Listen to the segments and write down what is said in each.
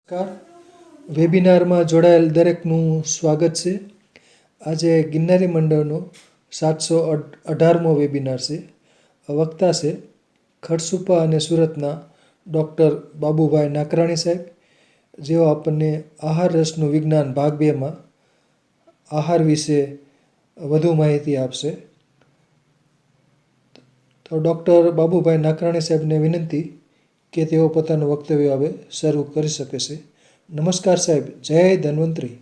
નમસ્કાર. વેબિનારમાં જોડાયેલ દરેકનું સ્વાગત છે. આજે ગિરનારી મંડળનો 718મો વેબિનાર છે. વક્તા છે ખડસુપા અને સુરતના ડૉક્ટર બાબુભાઈ નાકરાણી સાહેબ, જેઓ આપણને આહાર રસનું વિજ્ઞાન ભાગ 2માં આહાર વિશે વધુ માહિતી આપશે. તો ડૉક્ટર બાબુભાઈ નાકરાણી સાહેબને વિનંતી કે તેઓ પોતાનું વક્તવ્ય હવે શરૂ કરી શકે છે. નમસ્કાર સાહેબ. જય ધન્વંતરી.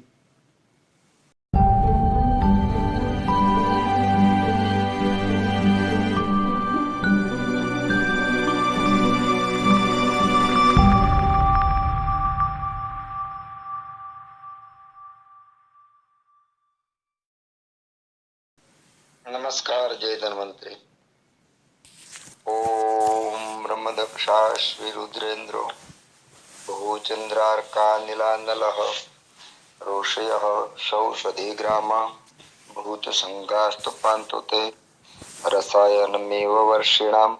नमस्कार. जय धन्वंतरी. ओम ब्रह्मदक्षाश्वी रुद्रेन्द्रो भूचंद्रार्कानिलानलः ऋषयः सौषधिग्रामा भूतसंगास्तुपान्तु ते रसायनमेव वर्षिणां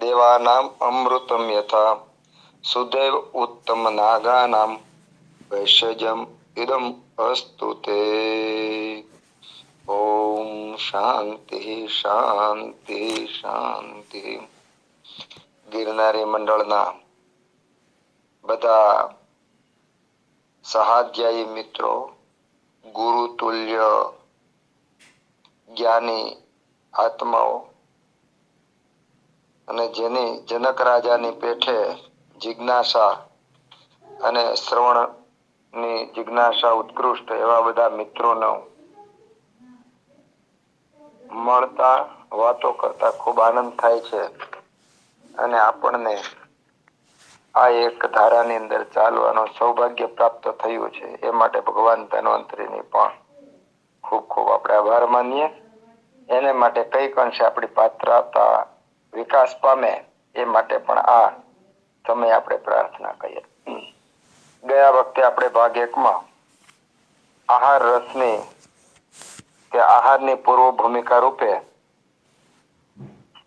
देवानाम् अमृतं यथा सुदैव उत्तम नागानां वैश्यजम् इदम् अस्तु ते. ओम शांति शांति शांति. ગિરનારી મંડળના બધા સહાધ્યાયી મિત્રો, ગુરુ તુલ્ય જ્ઞાની આત્માઓ અને જેની જનક રાજાની પેઠે જિજ્ઞાસા અને શ્રવણની જિજ્ઞાસા ઉત્કૃષ્ટ એવા બધા મિત્રોનો મળતા વાતો કરતા ખૂબ આનંદ થાય છે અને આપણને આ એક ધારાની અંદર ચાલવાનો સૌભાગ્ય પ્રાપ્ત થયું છે. એ માટે ભગવાન ધન્વંતરીની પણ ખૂબ ખૂબ આપણે આભાર માનીએ. એને માટે કઈક અંશે આપણી પાત્રતા વિકાસ પામે એ માટે પણ આ સમય આપણે પ્રાર્થના કરીએ. ગયા વખતે આપણે ભાગ 1માં આહાર રસની કે આહારની પૂર્વ ભૂમિકા રૂપે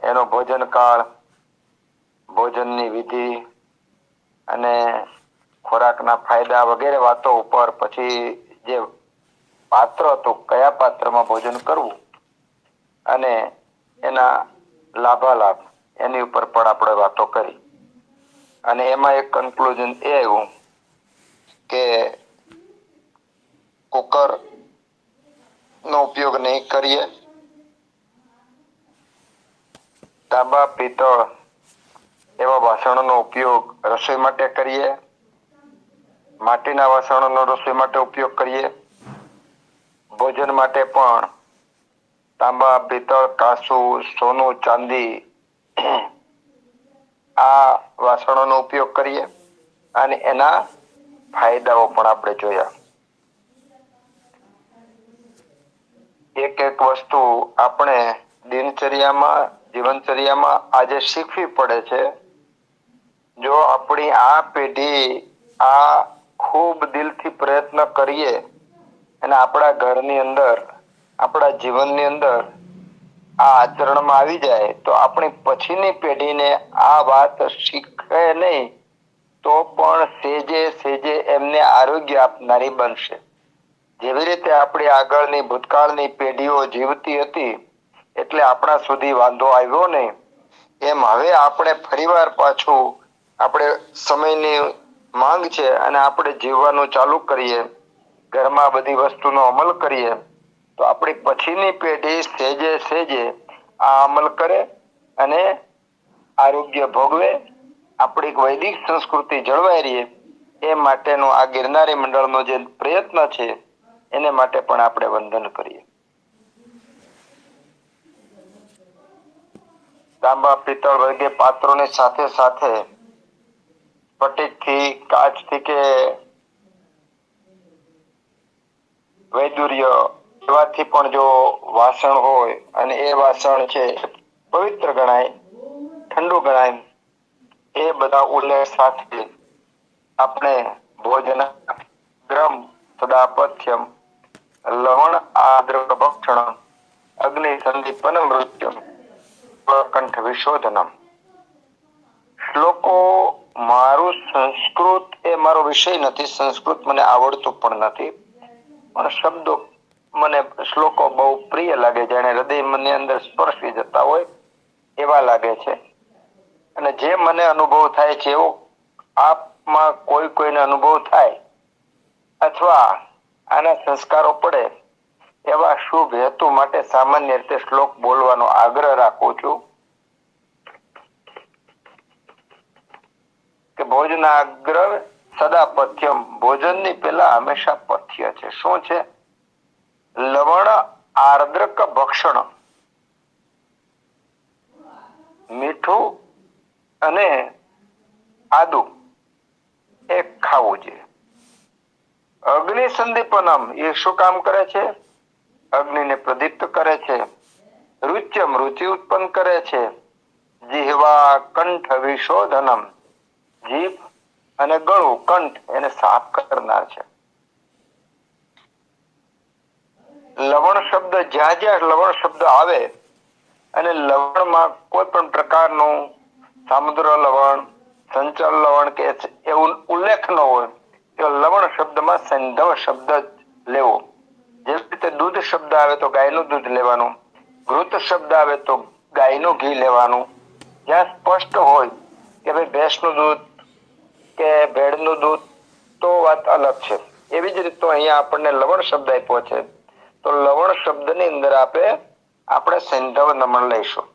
એનો ભોજન કાળ, ભોજનની વિધિ અને ખોરાકના ફાયદા વગેરે વાતો ઉપર, પછી જે પાત્ર હતું કયા પાત્રમાં ભોજન કરવું અને એના લાભાલાભ એની ઉપર પણ આપણે વાતો કરી. અને એમાં એક કન્ક્લુઝન એ આવ્યું કે કુકર નો ઉપયોગ નહીં કરીએ, તાંબા પિત્તળ એવા વાસણોનો ઉપયોગ રસોઈ માટે કરીએ, માટીના વાસણોનો રસોઈ માટે ઉપયોગ કરીએ, ભોજન માટે પણ તાંબા પિત્તળ કાંસુ સોનું ચાંદી આ વાસણોનો ઉપયોગ કરીએ અને એના ફાયદાઓ પણ આપણે જોયા. એક એક વસ્તુ આપણે દિનચર્યામાં જીવનચર્યામાં આજે શીખવી પડે છે. જો આપણી આ પેઢી આ ખૂબ દિલથી પ્રયત્ન કરીએ અને આપણા ઘરની અંદર આપણા જીવનની અંદર આ આચરણમાં આવી જાય તો આપણી પછીની પેઢીને આ વાત શીખે નહીં તો પણ સેજે સેજે એમને આરોગ્ય આપનારી બનશે. જેવી રીતે આપણી આગળની ભૂતકાળની પેઢીઓ જીવતી હતી એટલે આપણા સુધી વાંધો આવ્યો નહીં, એમ હવે આપણે ફરીવાર પાછું આપણે સમયની માંગ છે અને આપણે જીવવાનું ચાલુ કરીએ, ઘરમાં બધી વસ્તુનો અમલ કરીએ તો આપણી પછીની પેઢી સેજે સેજે આ અમલ કરે અને આરોગ્ય ભોગવે, આપણી વૈદિક સંસ્કૃતિ જળવાઈ રહે. એ માટેનો આ ગિરનારી મંડળનો જે પ્રયત્ન છે એને માટે પણ આપણે વંદન કરીએ. તાંબા પિત્તળ વગેરે પાત્રોની સાથે સાથે સ્ફટિકથી, કાચથી કે વૈદુર્ય એવાથી પણ જો વાસણ હોય અને એ વાસણ છે પવિત્ર ગણાય, ઠંડુ ગણાય, એ બધા ઉલ્લેખ સાથે આપણે ભોજન ગ્રમ સદાપથ્યમ લવણ આદ્ર ભક્ષણ અગ્નિ સંદીપન મૃત્યુ કંઠ વિશોધનમ. શ્લોકો મારું સંસ્કૃત એ મારો વિષય નથી, સંસ્કૃત મને આવડતું પણ નથી, પણ શબ્દો મને શ્લોકો બહુ પ્રિય લાગે, જાણે હૃદય મને અંદર સ્પર્શી જતા હોય એવા લાગે છે. અને જે મને અનુભવ થાય છે એવો આપમાં કોઈને અનુભવ થાય અથવા આના સંસ્કારો પડે એવા શુભ હેતુ માટે સામાન્ય રીતે શ્લોક બોલવાનો આગ્રહ રાખું છું કે ભોજનાગ્રહ સદા પથ્યમ, ભોજનની પહેલા હંમેશા પથ્ય છે. શું છે? લવણ આર્દ્રક ભક્ષણ, મીઠું અને આદુ એ ખાવું જોઈએ. અગ્નિ સંદીપનમ એ શું કામ કરે છે? અગ્નિને પ્રદીપ્ત કરે છે. રુચ્યમ રુચિ ઉત્પન્ન કરે છે. જીહવા કંઠ વિશોધનમ, જીભ અને ગળું કંઠ એને સાફ કરનાર છે. લવણ શબ્દ જ્યાં જ્યાં લવણ શબ્દ આવે અને લવણમાં કોઈ પણ પ્રકારનું સામુદ્ર લવણ, સંચળ લવણ કે એવું ઉલ્લેખ ન હોય તો લવણ શબ્દમાં સંધવ શબ્દ જ લેવો. જેવી રીતે દૂધ શબ્દ આવે તો ગાયનું દૂધ લેવાનું, ઘૃત શબ્દ આવે તો ગાયનું ઘી લેવાનું. જ્યાં સ્પષ્ટ હોય કે ભાઈ ભેંસનું દૂધ કે ભેડનું દૂધ તો વાત અલગ છે. એવી જ રીતે અહીંયા આપણને લવણ શબ્દ આપ્યો છે તો લવણ શબ્દની અંદર આપણે સૈંધવ નમન લઈશું.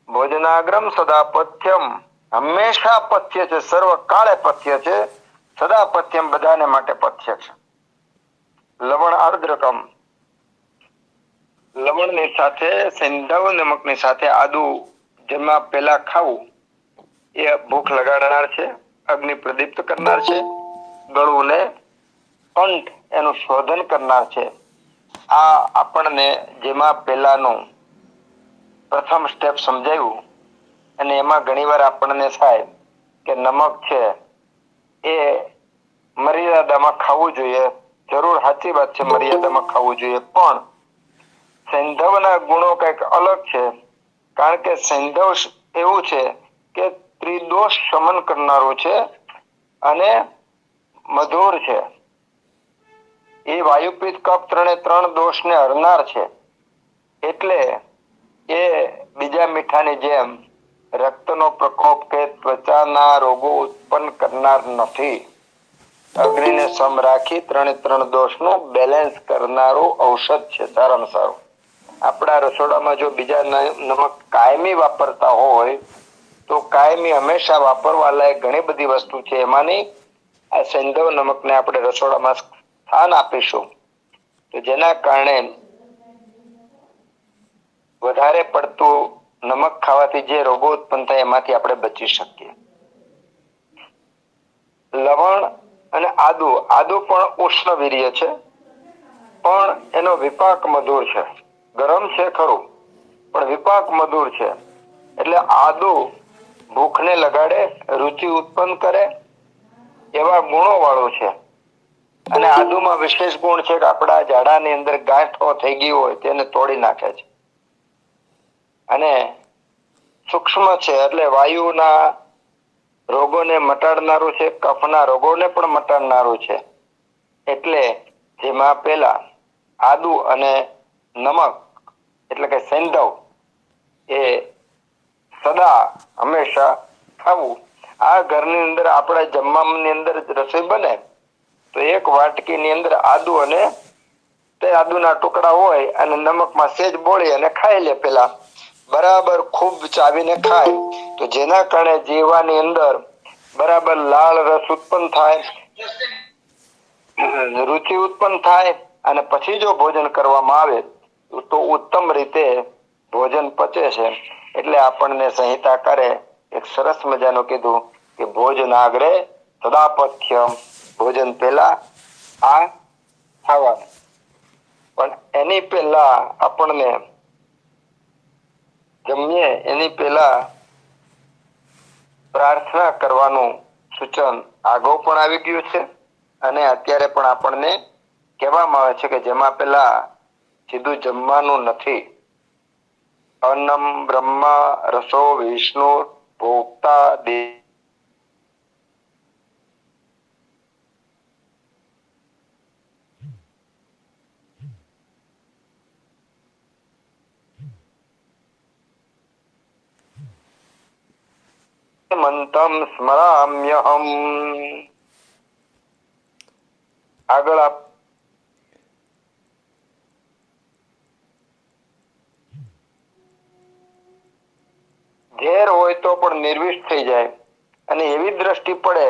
ભોજનાગ્રમ સદા પથ્યમ, હંમેશા પથ્ય છે, સર્વ કાળે પથ્ય છે, સદા પથ્યમ બધાને માટે પથ્ય છે. લવણ આર્દ્રકમ, લવણની સાથે સૈંધવ નમકની સાથે આદુ જેમાં પેલા ખાવું એ ભૂખ લગાડનાર છે, અગ્નિ પ્રદીપ્ત કરનાર છે, ગળું ને કંઠ એનું શોધન કરનાર છે. આ આપણને જેમાં પેલાનું પ્રથમ સ્ટેપ સમજાયું અને એમાં ઘણીવાર આપણને થાય કે નમક છે એ મર્યાદામાં ખાવું જોઈએ. જરૂર સાચી વાત છે, મર્યાદામાં ખાવું જોઈએ, પણ સૈંધવના ગુણો કંઈક અલગ છે. કારણ કે સૈંધવ એવું છે કે ત્રિદોષ શમન કરનારું છે અને મધુર છે. એ વાયુપિત્ત કફ ત્રણ દોષને હરનાર છે. એટલે એ બીજા મીઠાની જેમ રક્તનો પ્રકોપ કે ત્વચાના રોગો ઉત્પન્ન કરનાર નથી. અગ્નિને સમ રાખી ત્રણ દોષનું બેલેન્સ કરનારું ઔષધ છે, સારામાં સારું. આપણા રસોડામાં જો બીજા નમક કાયમી વાપરતા હોય તો કાયમી હંમેશા વાપરવા લાયક ઘણી બધી વસ્તુ છે. એમાંની આ સૈંધવ નમકને આપણે રસોડામાં સ્થાન આપીશું તો જેના કારણે વધારે પડતું નમક ખાવાથી જે રોગો ઉત્પન્ન થાય એમાંથી આપણે બચી શકીએ. લવણ અને આદુ પણ ઉષ્ણવીર્ય છે, પણ એનો વિપાક મધુર છે. ગરમ છે ખરું પણ વિપાક મધુર છે. એટલે આદુ ભૂખને લગાડે, રુચિ ઉત્પન્ન કરે એવા ગુણો વાળું છે. અને આદુમાં વિશેષ ગુણ છે કે આપણા ઝાડાની અંદર ગાંઠો થઈ ગઈ હોય તેને તોડી નાખે છે અને સૂક્ષ્મ છે એટલે વાયુના રોગોને મટાડનારું છે, કફના રોગોને પણ મટાડનારું છે. એટલે જેમાં પેલા આદુ અને નમક એટલે કે સૈંધવ એ સદા હંમેશા ખાવું. આ ઘરની અંદર આપણા જમવાની અંદર રસોઈ બને તો એક વાટકીની અંદર આદુ અને તે આદુના ટુકડા હોય અને નમકમાં સેજ બોળી અને ખાઈ લે. પેલા બરાબર ખૂબ ચાવીને ખાય તો જેના કારણે જીવવાની અંદર બરાબર લાળ રસ ઉત્પન્ન થાય, રુચિ ઉત્પન્ન થાય અને પછી જો ભોજન કરવામાં આવે તો ઉત્તમ રીતે ભોજન પચે છે. એટલે આપણને સંહિતાકારે એક સરસ મજાનું કીધું કે ભોજનાગ્રે સદાપથ્યમ, ભોજન પહેલા આ ખાવાનું. પણ એની પહેલા આપણને જમીએ એની પહેલા પ્રાર્થના કરવાનું સૂચન આગળ પણ આવી ગયું છે અને અત્યારે પણ આપણને કહેવામાં આવે છે કે જેમાં પેલા સીધું જમવાનું નથી. અન્નમ બ્રહ્મા રસો વિષ્ણુ ભોગતા મંતમ સ્મરામ્યહમ. આગળ ઝેર હોય તો પણ નિર્વિષ થઈ જાય અને એવી દ્રષ્ટિ પડે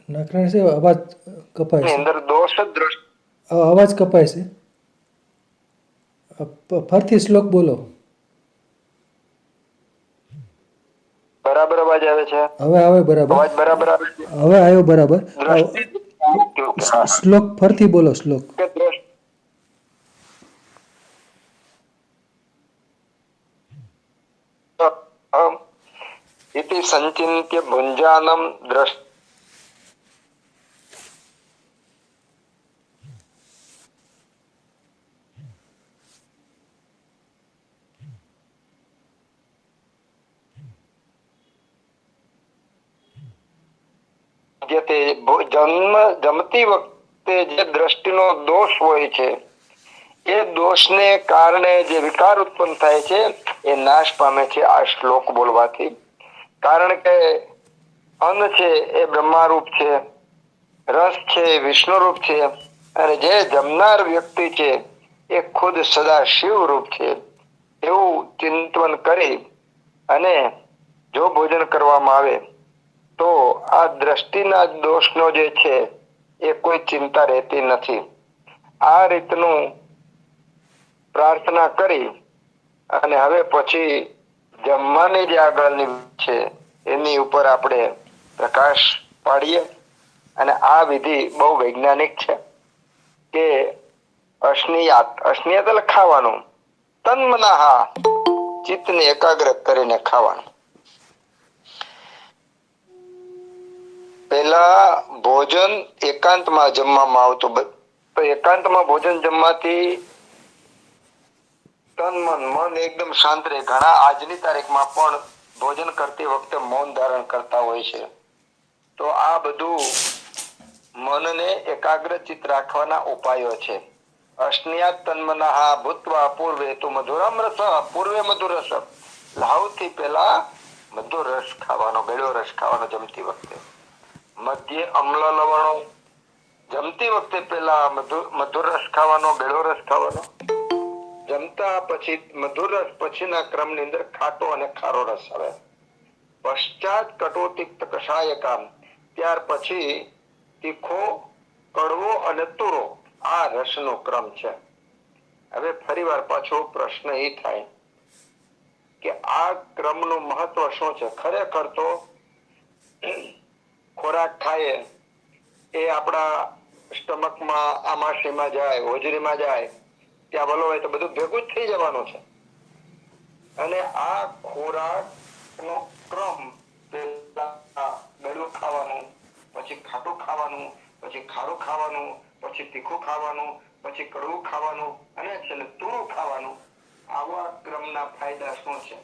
નાકરાણી સાહેબ અવાજ કપાય ની છે. અંદર દોષ જ દ્રષ્ટિ. અવાજ કપાય છે. ફરીથી શ્લોક બોલો. બરાબર અવાજ આવે છે? હવે આવે બરાબર. અવાજ બરાબર આવે છે? હવે આવ્યો બરાબર. દ્રષ્ટિ હા, હા. શ્લોક ફરતી બોલો શ્લોક. કે દ્રષ્ટિ ઇતિ સંચિન્ત્ય ભુંજાનમ દ્રષ્ટિ જમતી વખતે જે દ્રષ્ટિનો દોષ હોય છે એ દોષને કારણે જે વિકાર ઉત્પન્ન થાય છે એ નાશ પામે છે આ શ્લોક બોલવાથી. કારણ કે અન્ન છે એ બ્રહ્મારૂપ છે, રસ છે એ વિષ્ણુ રૂપ છે અને જે જમનાર વ્યક્તિ છે એ ખુદ સદા શિવ રૂપ છે એવું ચિંતન કરી અને જો ભોજન કરવામાં આવે તો આ દ્રષ્ટિના દોષનો જે છે એ કોઈ ચિંતા રહેતી નથી. આ રીતનું પ્રાર્થના કરી અને હવે પછી જમવાની જે આગળની છે એની ઉપર આપણે પ્રકાશ પાડીએ. અને આ વિધિ બહુ વૈજ્ઞાનિક છે કે અશ્નિયાત એટલે ખાવાનું, તન્મનઃ ચિત્તને એકાગ્ર કરીને ખાવાનું. પેલા ભોજન એકાંતમાં જમવામાં આવતું, તો એકાંતમાં ભોજન જમવાથી તન મન એકદમ શાંત રહે. ઘણા આજની તારીખમાં પણ ભોજન કરતી વખતે મૌન ધારણ કરતા હોય છે. તો આ બધું મનને એકાગ્રચિત રાખવાના ઉપાયો છે. અશ્નિયાત તન્મનઃ ભૂત્વા પૂર્વે તુ મધુરમ રસ, પૂર્વે મધુર રસ, લાહુથી પેલા મધુર રસ ખાવાનો, ગળ્યો રસ ખાવાનો જમતી વખતે. મધ્ય અમ્લ લવણો, જમતી વખતે પેલા મધુર રસ ખાવાનો, ગળ્યો રસ ખાવાનો. જમતા પછી મધુર રસ પછીના ક્રમની અંદર ખાટો અને ખારો રસ આવે. પશ્ચાત કટોતિક્ત કષાયકામ, ત્યાર પછી તીખો, કડવો અને તુરો આ રસનો ક્રમ છે. હવે ફરીવાર પાછો પ્રશ્ન એ થાય કે આ ક્રમનું મહત્વ શું છે? ખરેખર તો ખોરાક ખાઈએ એ આપણા સ્ટમકમાં, આમાશયમાં જાય, હોજરીમાં જાય, ત્યાં ભલો હોય તો બધું ભેગું જ થઈ જવાનું છે. અને આ ખોરાક નો ક્રમ પેલા ગળ્યું ખાવાનું, પછી ખાટું ખાવાનું, પછી ખારું ખાવાનું, પછી તીખું ખાવાનું, પછી કડવું ખાવાનું અને છેલ્લે તુરું ખાવાનું. આવા ક્રમના ફાયદા શું છે?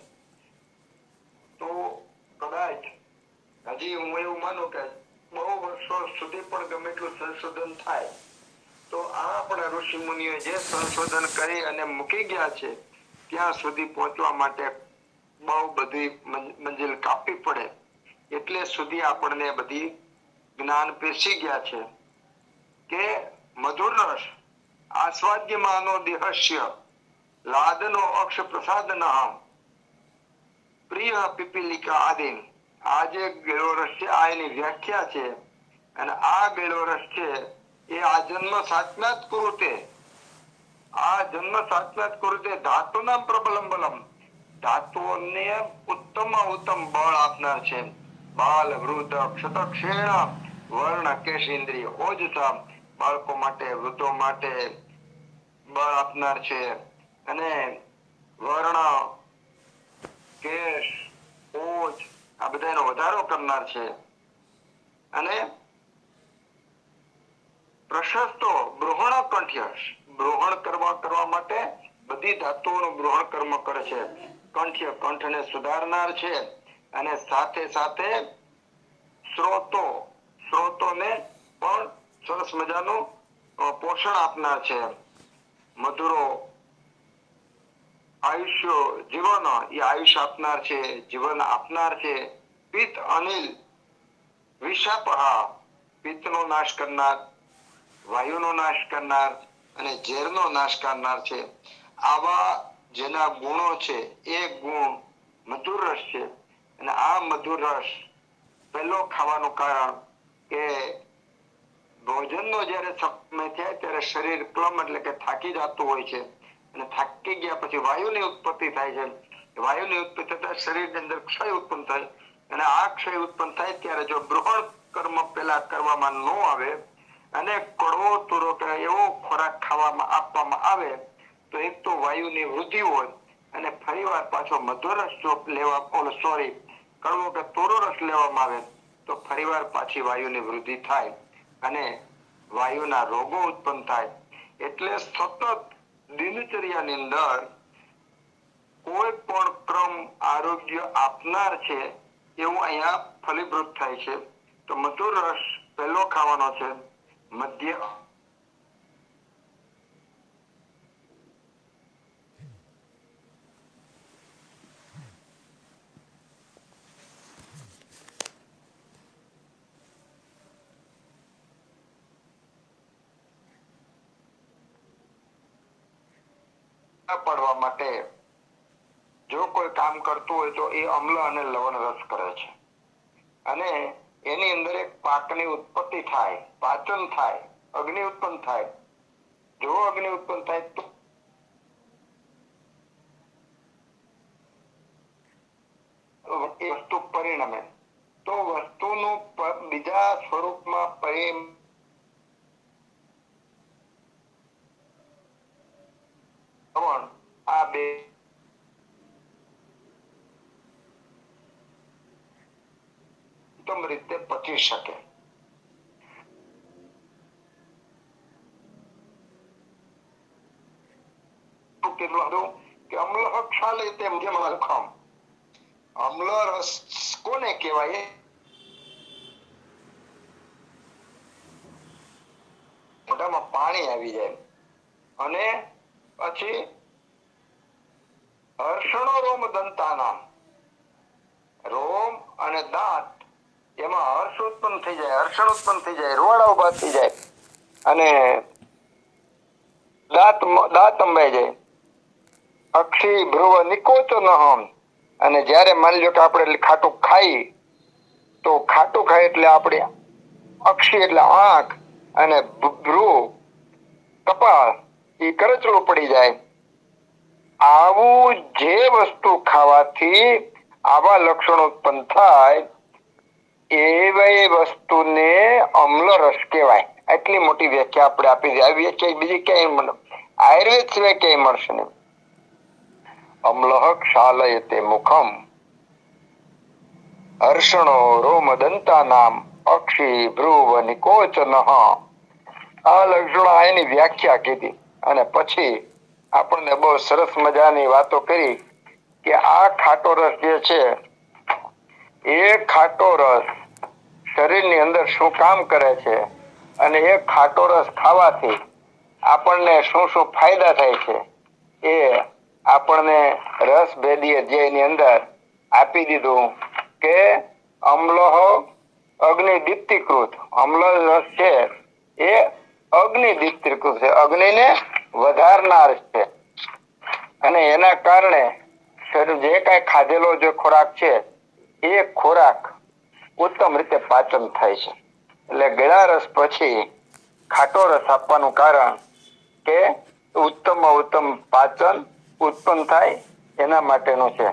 તો કદાચ હજી હું એવું માનું કે બહુ વર્ષો સુધી પણ ગમે એટલું સંશોધન થાય તો આ આપણા ઋષિ મુનિઓ જે સંશોધન કરી અને મૂકી ગયા છે ત્યાં સુધી પહોંચવા માટે બહુ બધી મંજિલ કાપવી પડે. એટલે સુધી આપણને બધી જ્ઞાન પીરસી ગયા છે કે મધુર રસ આસ્વાદ્યમાનો દેહસ્ય લાદનો અક્ષ પ્રસાદન પ્રિય પીપીલિકા આદિન. આ જે ગળ્યો રસ છે આ એની વ્યાખ્યા છે. અને આ ગળ્યો રસ છે એ આ જન્મ સાચનાત કુરુતે, આ જન્મ સાચનાત કુરુતે ધાતુના પ્રબલમ બલમ, ધાતુઓને ઉત્તમ ઉત્તમ બળ આપનાર છે. બાલ વૃદ્ધ ક્ષતક્ષેણ વર્ણ કેશેન્દ્રિય ઓજસા, બાળકો માટે, વૃદ્ધો માટે બળ આપનાર છે. અને વર્ણ, કેશ, ઓજ આ બધાનો વધારો કરનાર છે. અને પ્રશસ્તો બૃહણ કંઠ્ય, બ્રોહણ કરવા માટે બધી ધાતુઓનું બ્રોહણ કર્મ કરે છે. કંઠને સુધારનાર છે અને સાથે સાથે સ્રોતોને પણ સરસ મજાનું પોષણ આપનાર છે. મધુરો જીવન એ આયુષ્ય આપનાર છે, જીવન આપનાર છે. પિત્ત અનિલ વિષાપહા, પિત્તનો નાશ કરનાર, વાયુનો નાશ કરનાર અને ઝેરનો નાશ કરનાર છે. આવા જેના ગુણો છે એ ગુણ મધુર રસ છે. અને આ મધુર રસ પહેલો ખાવાનું કારણ કે ભોજનનો જ્યારે સમય થાય ત્યારે શરીર ક્લમ એટલે કે થાકી જતું હોય છે અને થાકી ગયા પછી વાયુની ઉત્પત્તિ થાય છે. વાયુની ઉત્પત્તિ થતા શરીરની અંદર ક્ષય ઉત્પન્ન થાય અને આ ક્ષય ઉત્પન્ન થાય ત્યારે જો બ્રોહણ કર્મ પેલા કરવામાં ન આવે અને કડવો તુરો કે એવો ખોરાક ખાવામાં આપવામાં આવે તો એક તો વાયુની વૃદ્ધિ હોય અને ફરીવાર પાછો મધુર રસ જો કડવો કે તોરો રસ લેવામાં આવે તો ફરીવાર પાછી વાયુની વૃદ્ધિ થાય અને વાયુના રોગો ઉત્પન્ન થાય. એટલે સતત દિનચર્યાની અંદર કોઈ પણ ક્રમ આરોગ્ય આપનાર છે એવું અહીંયા ફલીભૂત થાય છે. તો મધુર રસ પહેલો ખાવાનો છે. મધ્ય પડવા માટે જો કોઈ કામ કરતું હોય તો એ અમ્લ અને લવણ રસ કરે છે અને એની અંદર એક પાકની ઉત્પત્તિ થાય, પાચન થાય, અગ્નિ ઉત્પન્ન થાય. જો અગ્નિ ઉત્પન્ન થાય તો એ વસ્તુ પરિણમે તો વસ્તુનું બીજા સ્વરૂપમાં આ બે ઉત્તમ રીતે પચી શકે. કેટલું હતું કે અમ્લ ક્ષાલે તે મધ્યમ અમ્લ રસ કોને કહેવાય? મોઢામાં પાણી આવી જાય અને પછી હર્ષણો રોમ દંતાના, રોમ અને દાંત એમાં હર્ષ ઉત્પન્ન થઈ જાય, હર્ષણ ઉત્પન્ન થઈ જાય, રોવાડા ઉભા થઈ જાય અને દાંત અંબાઈ જાય. અક્ષી ભ્રુવ નિકોચો નહમ, અને જ્યારે માની લો કે આપણે ખાટું ખાઈ તો ખાટું ખાય એટલે આપણે અક્ષી એટલે આંખ અને ભ્રુવ કપાળ એ કરચલું પડી જાય. આવું જે વસ્તુ ખાવાથી આવા લક્ષણો ઉત્પન્ન થાય એવી વસ્તુને અમ્લ રસ કહેવાય. એટલી મોટી વ્યાખ્યા આપણે આપી દઈએ. આવી વ્યાખ્યા બીજી ક્યાંય આયુર્વેદ સિવાય ક્યાંય મળશે નહીં. અમ્લઃ ક્ષાલયતે મુખમ હર્ષણો રોમદંતાનામ અક્ષી ભ્રુવ નિકોચનઃ. આ લક્ષણો એની વ્યાખ્યા કીધી અને પછી આપણને બહુ સરસ મજાની વાતો કરી કે આ ખાટો રસ જે છે એ ખાટો રસ શરીરની અંદર શું કામ કરે છે અને એ ખાટો રસ ખાવાથી આપણને શું શું ફાયદા થાય છે એ આપણને રસ ભેદીય અધ્યાયની અંદર આપી દીધું કે અમ્લઃ અગ્નિ દીપ્તિકૃત. અમ્લ રસ છે એ અગ્નિ દીપ્તિકૃત છે, અગ્નિને વધારનાર છે અને એના કારણે જે કઈ ખાધેલો જે ખોરાક છે એ ખોરાક ઉત્તમ રીતે પાચન થાય છે. એટલે ગળા રસ પછી ખાટો રસ આપવાનું કારણ કે ઉત્તમમાં ઉત્તમ પાચન ઉત્પન્ન થાય એના માટેનું છે.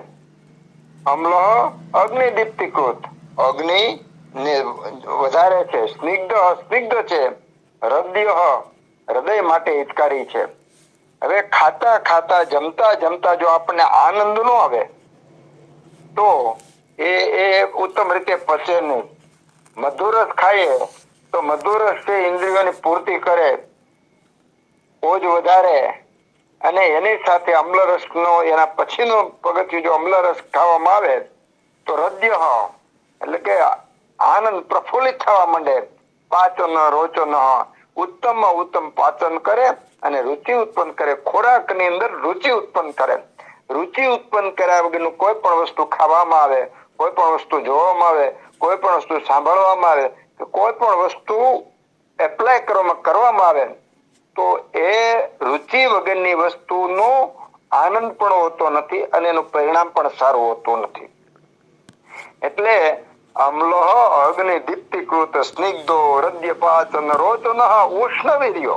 અમ્લ અગ્નિ દીપ્તિકૃત, અગ્નિ ને વધારે છે. સ્નિગ્ધ છે. હૃદય હૃદય માટે હિતકારી છે. હવે ખાતા ખાતા જમતા જમતા જો આપણને આનંદ ન આવે તો એ ઉત્તમ રીતે પચે નહીં. મધુરસ ખાઈએ તો મધુરસ છે ઇન્દ્રિયોની પૂર્તિ કરે, ઓજ વધારે અને એની સાથે અમ્લરસનો એના પછીનું પગથિયું જો અમ્લરસ ખાવામાં આવે તો હૃદય એટલે કે આનંદ પ્રફુલ્લિત થવા માંડે, પાચન રોચન ઉત્તમમાં ઉત્તમ પાચન કરે અને રુચિ ઉત્પન્ન કરે, ખોરાકની અંદર રુચિ ઉત્પન્ન કરે. રુચિ ઉત્પન્ન કર્યા વગરનું કોઈ પણ વસ્તુ ખાવામાં આવે, કોઈ પણ વસ્તુ જોવામાં આવે, કોઈ પણ વસ્તુ સાંભળવામાં આવે, કે કોઈ પણ વસ્તુ એપ્લાય કરવામાં આવે તો એ રુચિ વગરની વસ્તુનો આનંદ પણ હોતો નથી અને એનું પરિણામ પણ સારું હોતું નથી. એટલે અમ્લ અગ્નિ દીપ્તિકૃત સ્નિગ્ધો હૃદયપાચન રોચન ઉષ્ણવીર્યો.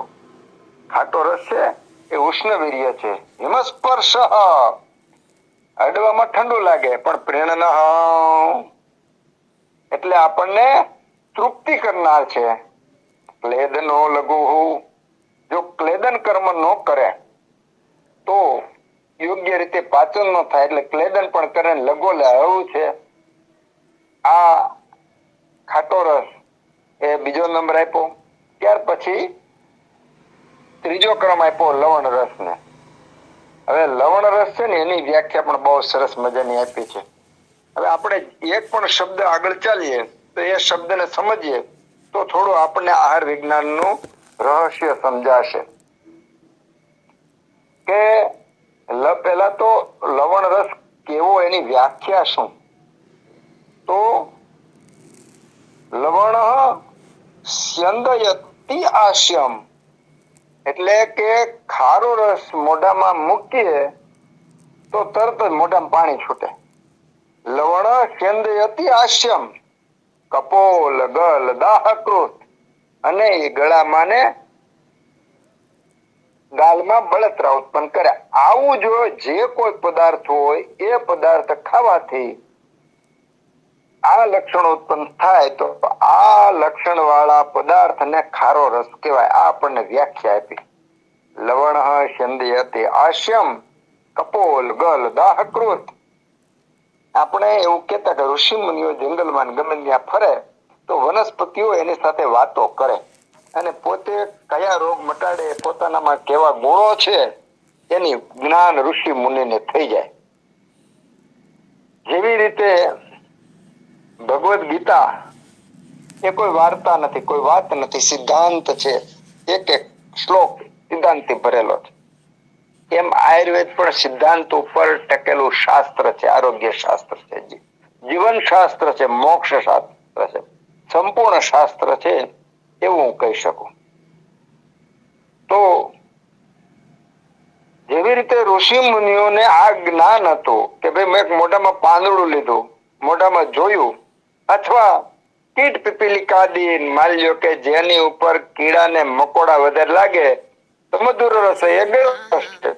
ખાટો રસ છે એ ઉષ્ણવીર્ય છે. હિમસ્પર્શ અડવામાં ઠંડુ લાગે પણ પ્રેરణ એટલે આપણને તૃપ્તિ કરનાર છે. ક્લેદનો લઘુ, જો ક્લેદન કર્મ ન કરે તો યોગ્ય રીતે પાચન ન થાય, એટલે ક્લેદન પણ કરે લઘુ હળવું છે. આ ખાટો રસ એ બીજો નંબર આપ્યો. ત્યાર પછી ત્રીજો ક્રમ આપ્યો લવણ રસ ને. હવે લવણ રસ છે ને એની વ્યાખ્યા પણ બહુ સરસ મજાની આપી છે. હવે આપણે એક પણ શબ્દ આગળ ચાલીએ તો એ શબ્દને સમજીએ તો થોડું આપણને આહાર વિજ્ઞાનનું રહસ્ય સમજાશે. કે પહેલા તો લવણ રસ કેવો એની વ્યાખ્યા શું? તો લવણ સ્યંદયતિ આશ્યમ એટલે કે ખારો રસ મોઢામાં મૂકીએ તો તરત જ મોઢામાં પાણી છૂટે. લવણ સ્યંદયતિ આશ્યમ કપોલ ગલ દાહકૃત અને એ ગળામાં ને ગાલમાં બળતરા ઉત્પન્ન કરે. આવું જો જે કોઈ પદાર્થ હોય એ પદાર્થ ખાવાથી આ લક્ષણ ઉત્પન્ન થાય તો આ લક્ષણ વાળા પદાર્થને ખારો રસ કહેવાય. આ આપણને વ્યાખ્યા આપી. લવણ સ્યંદયતિ આશ્યમ કપોલ ગલ દાહકૃત. આપણે એવું કહેતા કે ઋષિ મુનિઓ જંગલમાં ગમે ત્યાં ફરે તો વનસ્પતિઓ એની સાથે વાતો કરે અને પોતે કયા રોગ મટાડે, પોતાનામાં કેવા ગુણો છે એની જ્ઞાન ઋષિ મુનિને થઈ જાય. જેવી રીતે ભગવદ ગીતા એ કોઈ વાર્તા નથી, કોઈ વાત નથી, સિદ્ધાંત છે. એક એક શ્લોક સિદ્ધાંતથી ભરેલો છે. એમ આયુર્વેદ પણ સિદ્ધાંત ઉપર ટકેલું શાસ્ત્ર છે, આરોગ્ય શાસ્ત્ર છે, જીવન શાસ્ત્ર છે, મોક્ષ શાસ્ત્ર છે, સંપૂર્ણ શાસ્ત્ર છે એવું હું કહી શકું. તો જેવી રીતે ઋષિ મુનિઓને આ જ્ઞાન હતું કે ભાઈ મેં મોઢામાં પાંદડું લીધું, મોઢામાં જોયું, અથવા કીટ પીપીલિકાદી માલ્યો કે જેની ઉપર કીડા ને મકોડા વધારે લાગે તો મધુર રસ એ ગળ્યો રસ છે.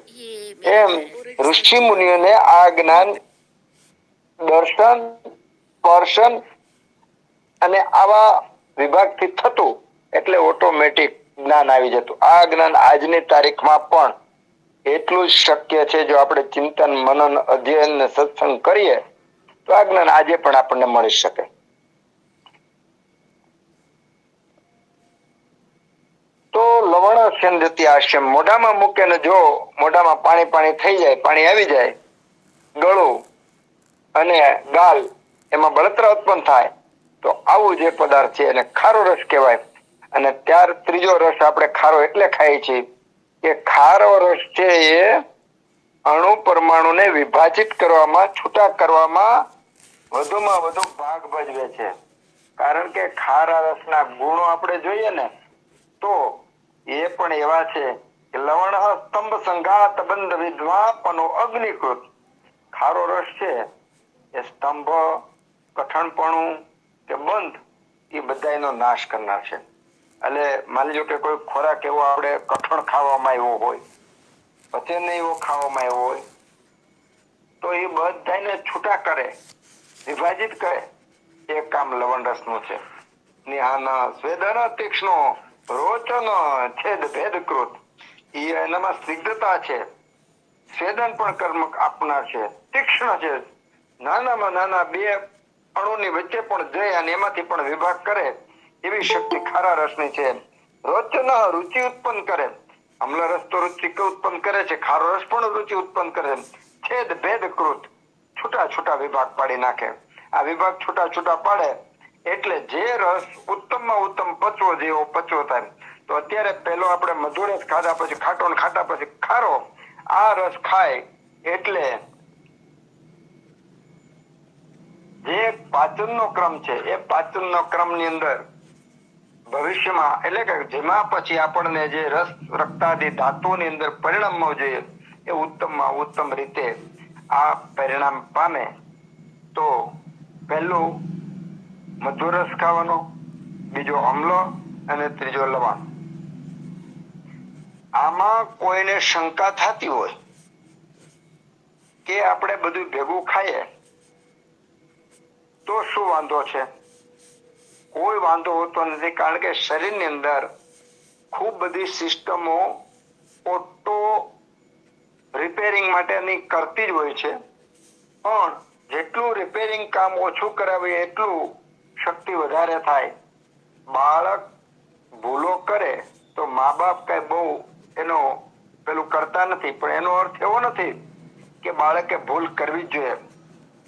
એમ ઋષિ મુનિઓને આ જ્ઞાન દર્શન, સ્પર્શન અને આવા વિભાગથી થતું એટલે ઓટોમેટિક જ્ઞાન આવી જતું. આ જ્ઞાન આજની તારીખમાં પણ એટલું જ શક્ય છે. જો આપણે ચિંતન, મનન, અધ્યયન ને સત્સંગ કરીએ તો આ જ્ઞાન આજે પણ આપણને મળી શકે. તો લવણ સ્યંદયતિ આશ્યમ મોઢામાં મૂકે ને જો મોઢામાં પાણી પાણી થઈ જાય, પાણી આવી જાય, ગળું અને ગાલ એમાં બળતરા ઉત્પન્ન થાય તો આવું જે પદાર્થ છે એને ખારો રસ કહેવાય. અને ત્યાર ત્રીજો રસ આપણે ખારો એટલે ખાઈએ છીએ કે ખારો રસ છે એ અણુ પરમાણુને વિભાજિત કરવામાં, છૂટા કરવામાં વધુમાં વધુ ભાગ ભજવે છે. કારણ કે ખારા રસના ગુણો આપણે જોઈએ ને તો એ પણ એવા છે કે લવણ સ્તંભ સંઘાત બંધ વિદ્વાપનો અગ્નિકૃત. ખારો રસ છે એ સ્તંભ, કઠણપણું કે બંધ એ બધાનો નાશ કરનાર છે. એટલે માની લો કે કોઈ ખોરાક એવો આપણે કઠણ ખાવામાં આવ્યો હોય, પચન એવો ખાવામાં આવ્યો હોય તો એ બધાને છૂટા કરે, વિભાજિત કરે. એ કામ લવણ રસનું છે. નિહાન સ્વેદન તીક્ષ્ણો રોચન છેદ ભેદકૃત. એ એનામાં સ્નિગ્ધતા છે, સ્વેદન પણ કર્મ આપનાર છે, તીક્ષ્ણ છે. નાનામાં નાના બે અણુની વચ્ચે પણ જઈ અને એમાંથી પણ વિભાગ કરે એવી શક્તિ ખારા રસની છે. રોચન રુચિ ઉત્પન્ન કરે. અમ્લ રસ તો રુચિ ઉત્પન્ન કરે છે, ખારો રસ પણ રુચિ ઉત્પન્ન કરે છે. છેદ ભેદ કૃત છૂટા છૂટા વિભાગ પાડી નાખે. આ વિભાગ છૂટા છૂટા પાડે એટલે જે રસ ઉત્તમમાં ઉત્તમ પચવો જેવો પચવો થાય. તો અત્યારે પેલો આપણે મધુર રસ ખાધા પછી ખાટો ને ખાટા પછી ખારો, આ રસ ખાય એટલે જે પાચનનો ક્રમ છે એ પાચનનો ક્રમની અંદર ભવિષ્યમાં એટલે કે જેમાં પછી આપણને જે રસ રક્તાદિ ધાતુઓની અંદર પરિણામમાં જોઈએ એ ઉત્તમમાં ઉત્તમ રીતે આ પરિણામ પામે. તો પહેલું મધુર રસ ખાવાનો, બીજો અમ્લ અને ત્રીજો લવણ. આમાં કોઈને શંકા થતી હોય કે આપણે બધું ભેગું ખાઈએ તો શું વાંધો છે? કોઈ વાંધો હોતો નથી, કારણ કે શરીરની અંદર ખૂબ બધી સિસ્ટમો ઓટો રિપેરિંગ માટેની કરતી જ હોય છે, પણ જેટલું રિપેરિંગ કામ ઓછું કરાવીએ એટલું શક્તિ વધારે થાય. બાળક ભૂલો કરે તો મા બાપ કઈ બહુ એનો પેલું કરતા નથી, પણ એનો અર્થ એવો નથી કે બાળકે ભૂલ કરવી જ જોઈએ.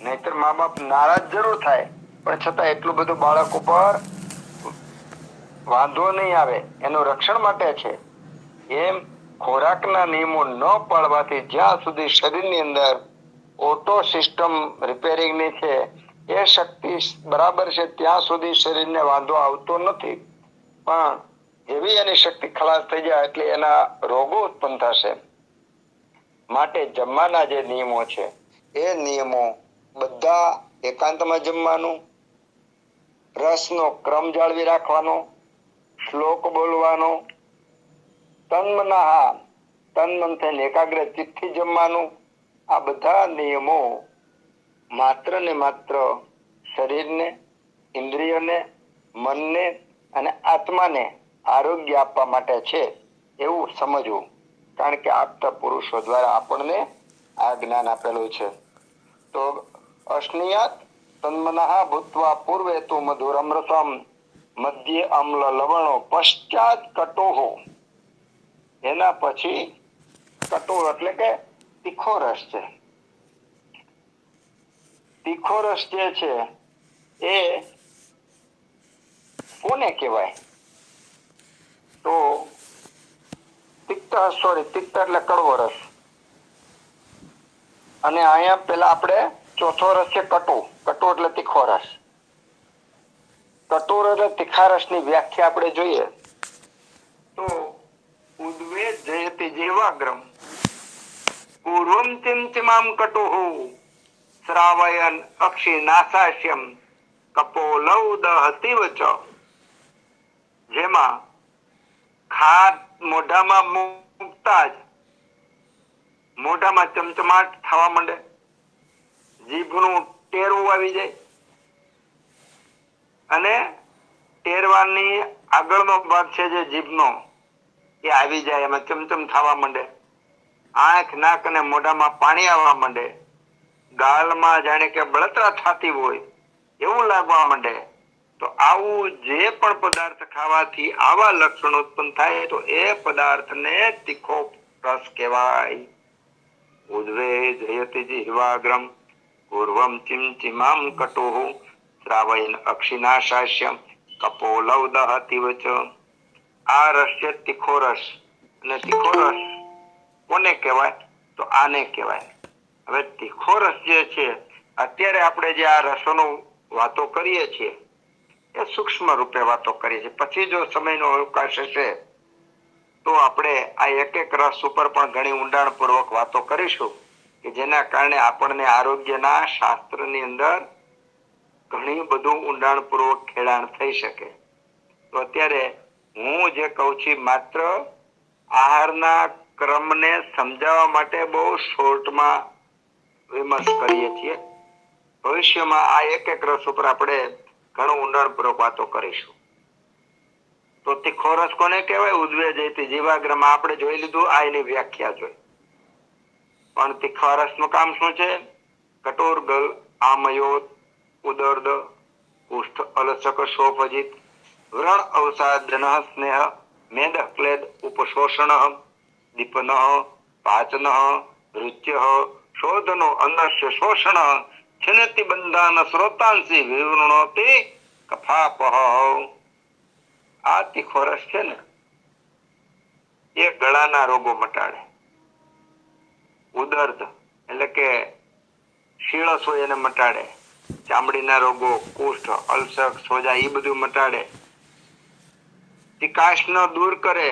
નહીતર મા બાપ નારાજ જરૂર થાય, પણ છતાં એટલું બધું બાળક ઉપર વાંધો નહીં આવે, એનું રક્ષણ માટે છે. એમ ખોરાકના નિયમો ન પાળવાથી જ્યાં સુધી શરીરની અંદર ઓટો સિસ્ટમ રિપેરિંગની છે એ શક્તિ બરાબર છે ત્યાં સુધી શરીરને વાંધો આવતો નથી, પણ એવી એની શક્તિ ખલાસ થઈ જાય એટલે એના રોગો ઉત્પન્ન થશે. માટે જમવાના જે નિયમો છે એ નિયમો બધા એકાંતમાં જમવાનું, રસનો ક્રમ જાળવી રાખવાનો, શ્લોક બોલવાનો, તન મન થઈને એકાગ્ર ચિત્તથી જમવાનું. આ બધા નિયમો માત્ર ને માત્ર શરીરને, ઇન્દ્રિયોને, મનને અને આત્માને આરોગ્ય આપવા માટે છે એવું સમજવું, કારણ કે આપતા પુરુષો દ્વારા આપણને આ જ્ઞાન આપેલું છે. તો અશ્નિયાત તન્મનઃ ભૂત્વા પૂર્વે તુ મધુરમ રસમ મધ્ય અમ્લ લવણો પશ્ચાત કટોહો. એના પછી કટોર એટલે કે તીખો રસ છે. તીખો રસ જે છે એ કોને કહેવાય? તો તિક્ત એટલે કડવો રસ. અને અહીંયા પેલા આપણે ચોથો રસ છે કટુ. કટુ એટલે તીખો રસ. કટોર એટલે તીખા રસની વ્યાખ્યા આપણે જોઈએ તો ઉદ્વેદ જયતિ જીવાગ્રમ પૂર્વમ ચિંચમામ કટુહુ શ્રાવયન અક્ષી નાસાશ્યમ કપોલૌ દહતીવ ચ. જેમાં ખાદ મોઢામાં મૂકતા જ મોઢામાં ચમચમાટ થવા માંડે, જીભનું ટેરવું આવી જાય અને ટેરવાની આગળનો ભાગ છે જે જીભનો એ આવી જાય, એમાં ચમચમ થવા માંડે, આંખ નાક અને મોઢામાં પાણી આવવા માંડે, ગાલમાં જાણે કે બળતરા થતી હોય એવું લાગવા માંડે. તો આવું જે પણ પદાર્થ ખાવાથી આવા લક્ષણો ઉત્પન્ન થાય તો એ પદાર્થને તીખો રસ કહેવાય. ઉદ્વે જયતિ જીહ્વાગ્રમ પૂર્વમ ચિમચિમામ કટુઃ શ્રાવયન અક્ષિનાશાસ્યમ કપોલૌ દહતીવ ચ. આ રસ છે તીખો રસ. અને તીખો રસ કોને કહેવાય? તો આને કહેવાય. હવે તીખો રસ જે છે અત્યારે આપણે જે આ રસોનો વાતો કરીએ છીએ એ સૂક્ષ્મ રૂપે વાતો કરીએ છીએ. પછી જો સમયનો અવકાશ હશે તો આપણે આ એક એક રસ ઉપર પણ ઘણી ઊંડાણપૂર્વક વાતો કરીશું કે જેના કારણે આપણને આરોગ્યના શાસ્ત્રની અંદર ઘણી બધું ઊંડાણપૂર્વક ખેડાણ થઈ શકે. તો અત્યારે હું જે કહું છું માત્ર આહારના ક્રમને સમજાવવા માટે બહુ શોર્ટમાં વિમર્શ કરીએ છીએ. ભવિષ્યમાં આ એક એક રસ ઉપર આપણે ઘણું ઊંડાણપૂર્વક વાતો કરીશું. તો તીખો રસ કોને કહેવાય? ઉદ્વે જયતિ જીવાગ્રમાં આપણે જોઈ લીધું, આ એની વ્યાખ્યા જોઈ. પણ તીખા રસનું કામ શું છે? કટોરગલ આમયોત ઉદર્દ કુષ્ઠ અલસક શોભજિત વ્રણ અવસાદ સ્નેહ મેદ ક્લેદ ઉપશોષણ દીપન પાચન રુચ્ય શોધનો અન્નસ્ય શોષણ છિનતિ બંધાન સ્રોતાંસી વિવૃણોતિ કફાપહ. આ તીખો રસ છે ને એ ગળાના રોગો મટાડે. ઉદર્દ એટલે કે શીળસ હોય એને મટાડે. ચામડીના રોગો, કુષ્ઠ, અલ્સર, સોજા એ બધું મટાડે. તિકાશનો દૂર કરે,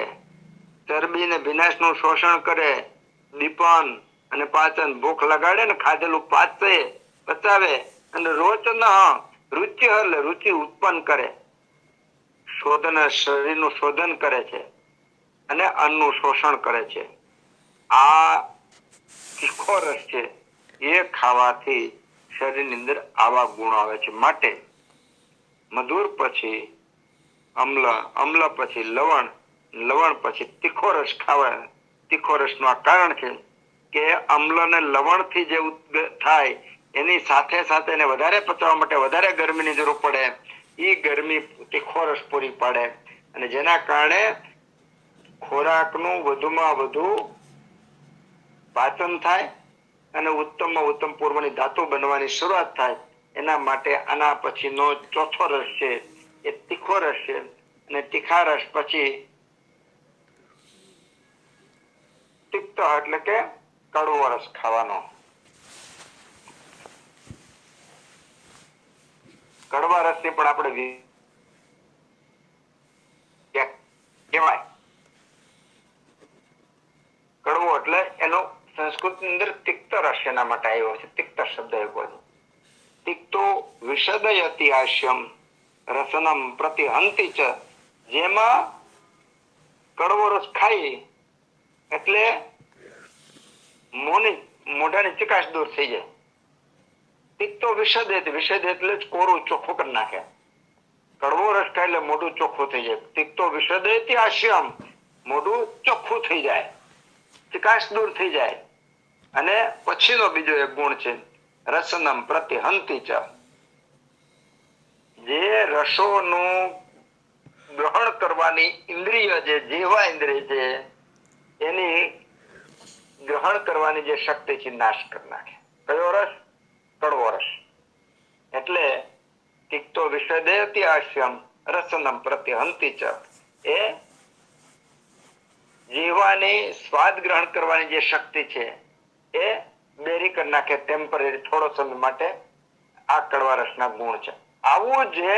ચરબી ને ભીનાશનું શોષણ કરે. દીપન અને પાચન, ભૂખ લગાડે ને ખાધેલું પચાવે. અને રોચન રુચિ એટલે રુચિ ઉત્પન્ન કરે. શોધન શરીરનું શોધન કરે છે અને અન્નનું શોષણ કરે છે. આ તીખો રસ છે એ ખાવાથી શરીરની અંદર આવા ગુણ આવે છે. માટે મધુર પછી અમ્લ, અમ્લ પછી લવણ, લવણ પછી તીખો રસ ખાવા. તીખો રસનું આ કારણ છે કે અમ્લ અને લવણ થી જે થાય એની સાથે સાથે એને વધારે પચવા માટે વધારે ગરમીની જરૂર પડે. એ ગરમી તીખો રસ પૂરી પાડે અને જેના કારણે ખોરાકનું વધુમાં વધુ પાચન થાય અને ઉત્તમમાં ઉત્તમ પૂર્વની ધાતુ બનવાની શરૂઆત થાય. એના માટે આના પછીનો ચોથો રસ છે એ તીખો રસ છે. અને તીખા રસ પછી તિક્ત એટલે કે કડવો રસ ખાવાનો. કડવા રસની પણ આપણે કહેવાય. કડવો એટલે એનો સંસ્કૃતની અંદર તિક્ત રસ એના માટે આવ્યો છે. તિક્ત શબ્દ આવ્યો છે. તિક્તો વિષદયતિ હાસ્યમ રસનમ પ્રતિહંતિ ચ. જેમાં કડવો રસ ખાઈ એટલે મોઢાની ચિકાશ દૂર થઈ જાય. તિક્તો વિષદ, વિષદ એટલે જ કોરું ચોખ્ખું કરી નાખે. કડવો રસ ખાય એટલે મોઢું ચોખ્ખું થઈ જાય. તિક્તો વિષદયતિ હાસ્યમ, મોઢું ચોખ્ખું થઈ જાય, ચિકાશ દૂર થઈ જાય. અને પછીનો બીજો એક ગુણ છે રસનમ પ્રતિહંતિ ચ. જે રસોનું ગ્રહણ કરવાની ઇન્દ્રિય જે જીહવા ઇન્દ્રિય છે એની ગ્રહણ કરવાની જે શક્તિ છે નાશ કરી નાખે. કયો રસ? કડવો રસ. એટલે તિક્તો વિષદેયતિ હાસ્યમ રસનમ પ્રતિહંતિ ચ. એ જીહવાની સ્વાદ ગ્રહણ કરવાની જે શક્તિ છે એ બેરી કરી નાખે ટેમ્પરરી, થોડો સમય માટે. આ કડવા રસના ગુણ છે. આવું જે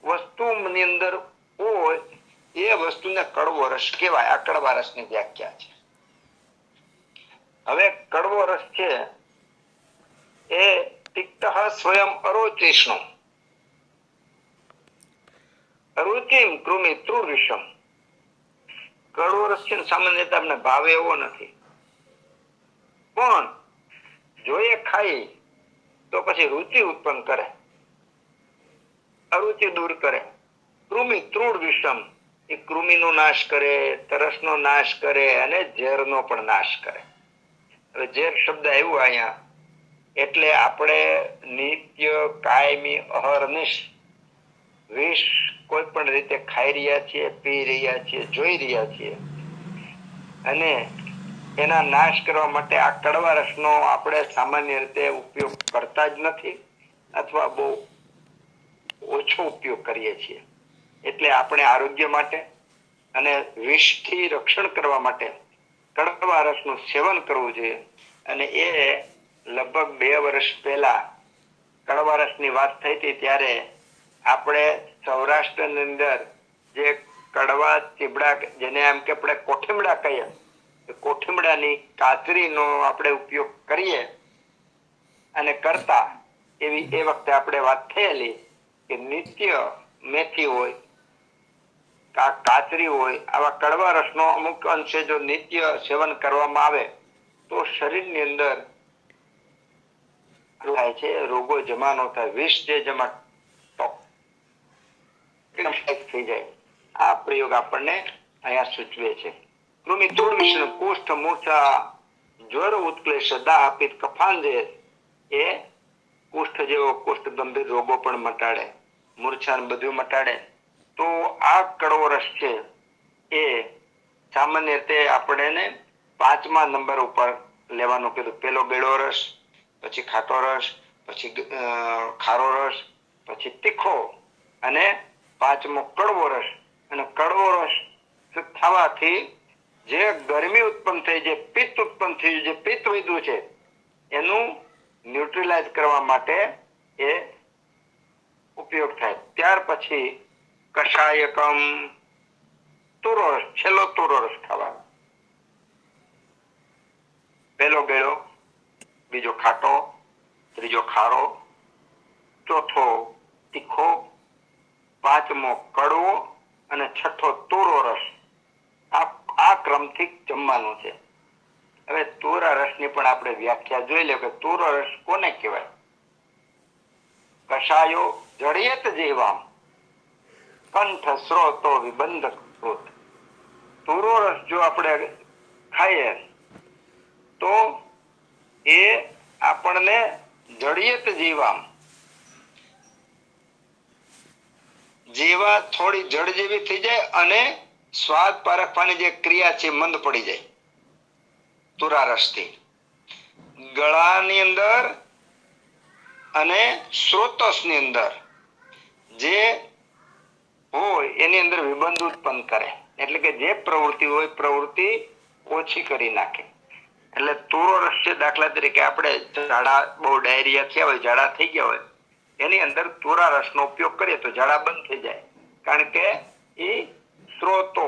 વસ્તુની અંદર હોય એ વસ્તુને કડવો રસ કહેવાય. આ કડવા રસની વ્યાખ્યા છે. હવે કડવો રસ છે એ તિક્ત સ્વયં અરોચિષ્ણુ અરુચિમ કૃમિ ત્રુવિષમ. કડવો રસ છે ને સામાન્ય રીતે આપણે ભાવે એવો નથી, પણ જો એ ખાઈ તો પછી રુચિ ઉત્પન્ન કરે, અરુચિ દૂર કરે. કૃમિ ત્રુડ વિષમ, એ કૃમિનો નાશ કરે, તરસનો નાશ કરે અને ઝેરનો પણ નાશ કરે. હવે ઝેર શબ્દ આવ્યો અહીંયા એટલે આપણે નિત્ય કાયમી અહર્નિશ વિષ કોઈ પણ રીતે ખાઈ રહ્યા છીએ, પી રહ્યા છીએ, જોઈ રહ્યા છીએ. અને એના નાશ કરવા માટે આ કડવા રસનો આપણે સામાન્ય રીતે ઉપયોગ કરતા જ નથી અથવા બહુ ઓછો ઉપયોગ કરીએ છીએ. એટલે આપણે આરોગ્ય માટે અને વિષથી રક્ષણ કરવા માટે કડવા રસનું સેવન કરવું જોઈએ. અને એ લગભગ 2 વર્ષ પહેલા કડવા રસની વાત થઈ હતી ત્યારે આપણે સૌરાષ્ટ્રની અંદર જે કડવા ચીબડા, જેને એમ કે આપણે કોઠીમડા કહીએ, કોઠીમડાની કાતરીનો આપણે ઉપયોગ કરીએ અને કરતા એવી એ વખતે આપણે વાત થયેલી કે નિત્ય મેથી હોય, કાતરી હોય, આવા કડવા રસનો અમુક અંશે જો નિત્ય સેવન કરવામાં આવે તો શરીરની અંદર થાય છે રોગો જમા ન થાય, વિષ જે જમા થઈ જાય. આ પ્રયોગ આપણને અહીંયા સૂચવે છે. કૃમિ તોડ વિષ્ણુ કુષ્ઠ મૂર્છા જ્વર ઉત્ક્લેશ દાહ પિત્ત કફાંજે, એ કુષ્ઠ જેવો કુષ્ઠ ગંભીર રોગો પણ મટાડે, મૂર્છા બધું મટાડે. તો આ કડવો રસ છે એ સામાન્ય રીતે આપણે એને 5મા નંબર ઉપર લેવાનું કીધું. પેલો ગળ્યો રસ, પછી ખાટો રસ, પછી ખારો રસ, પછી તીખો અને 5મો કડવો રસ. અને કડવો રસ ખાવાથી જે ગરમી ઉત્પન્ન થઈ, જે પિત્ત ઉત્પન્ન થયું, જે પિત્ત વધ્યું છે એનું ન્યુટ્રલાઇઝ કરવા માટે એ ઉપયોગ થાય. ત્યાર પછી કષાયકમ તુરો રસ, છેલ્લો તુરો રસ ખાવાનો. પહેલો ગળ્યો, બીજો ખાટો, ત્રીજો ખારો, ચોથો તીખો, 5મો કડવો અને 6થો તુરો રસ. આ ક્રમથી જમવાનું છે. હવે તુરા રસની પણ આપણે વ્યાખ્યા જોઈ લે કે તુરો રસ કોને કહેવાય. કષાયો જડિયત જીવામ કંઠ સ્રોતો વિબંધ કૃત. તુરો રસ જો આપણે ખાઈએ તો એ આપણને જડિયત જીવામ, જીવા થોડી જડ જેવી થઈ જાય અને સ્વાદ પારખવાની જે ક્રિયા છે મંદ પડી જાય તુરા રસથી. ગળાની અંદર અને સ્રોતસની અંદર જે હોય એની અંદર વિબંધ ઉત્પન્ન કરે, એટલે કે જે પ્રવૃત્તિ હોય પ્રવૃત્તિ ઓછી કરી નાખે. એટલે તુરો રસ છે, દાખલા તરીકે આપણે ઝાડા, બહુ ડાયરિયા થયા હોય, ઝાડા થઈ ગયા હોય, એની અંદર તુરા રસનો ઉપયોગ કરીએ તો ઝાડા બંધ થઈ જાય. કારણ કે એ સ્ત્રોતો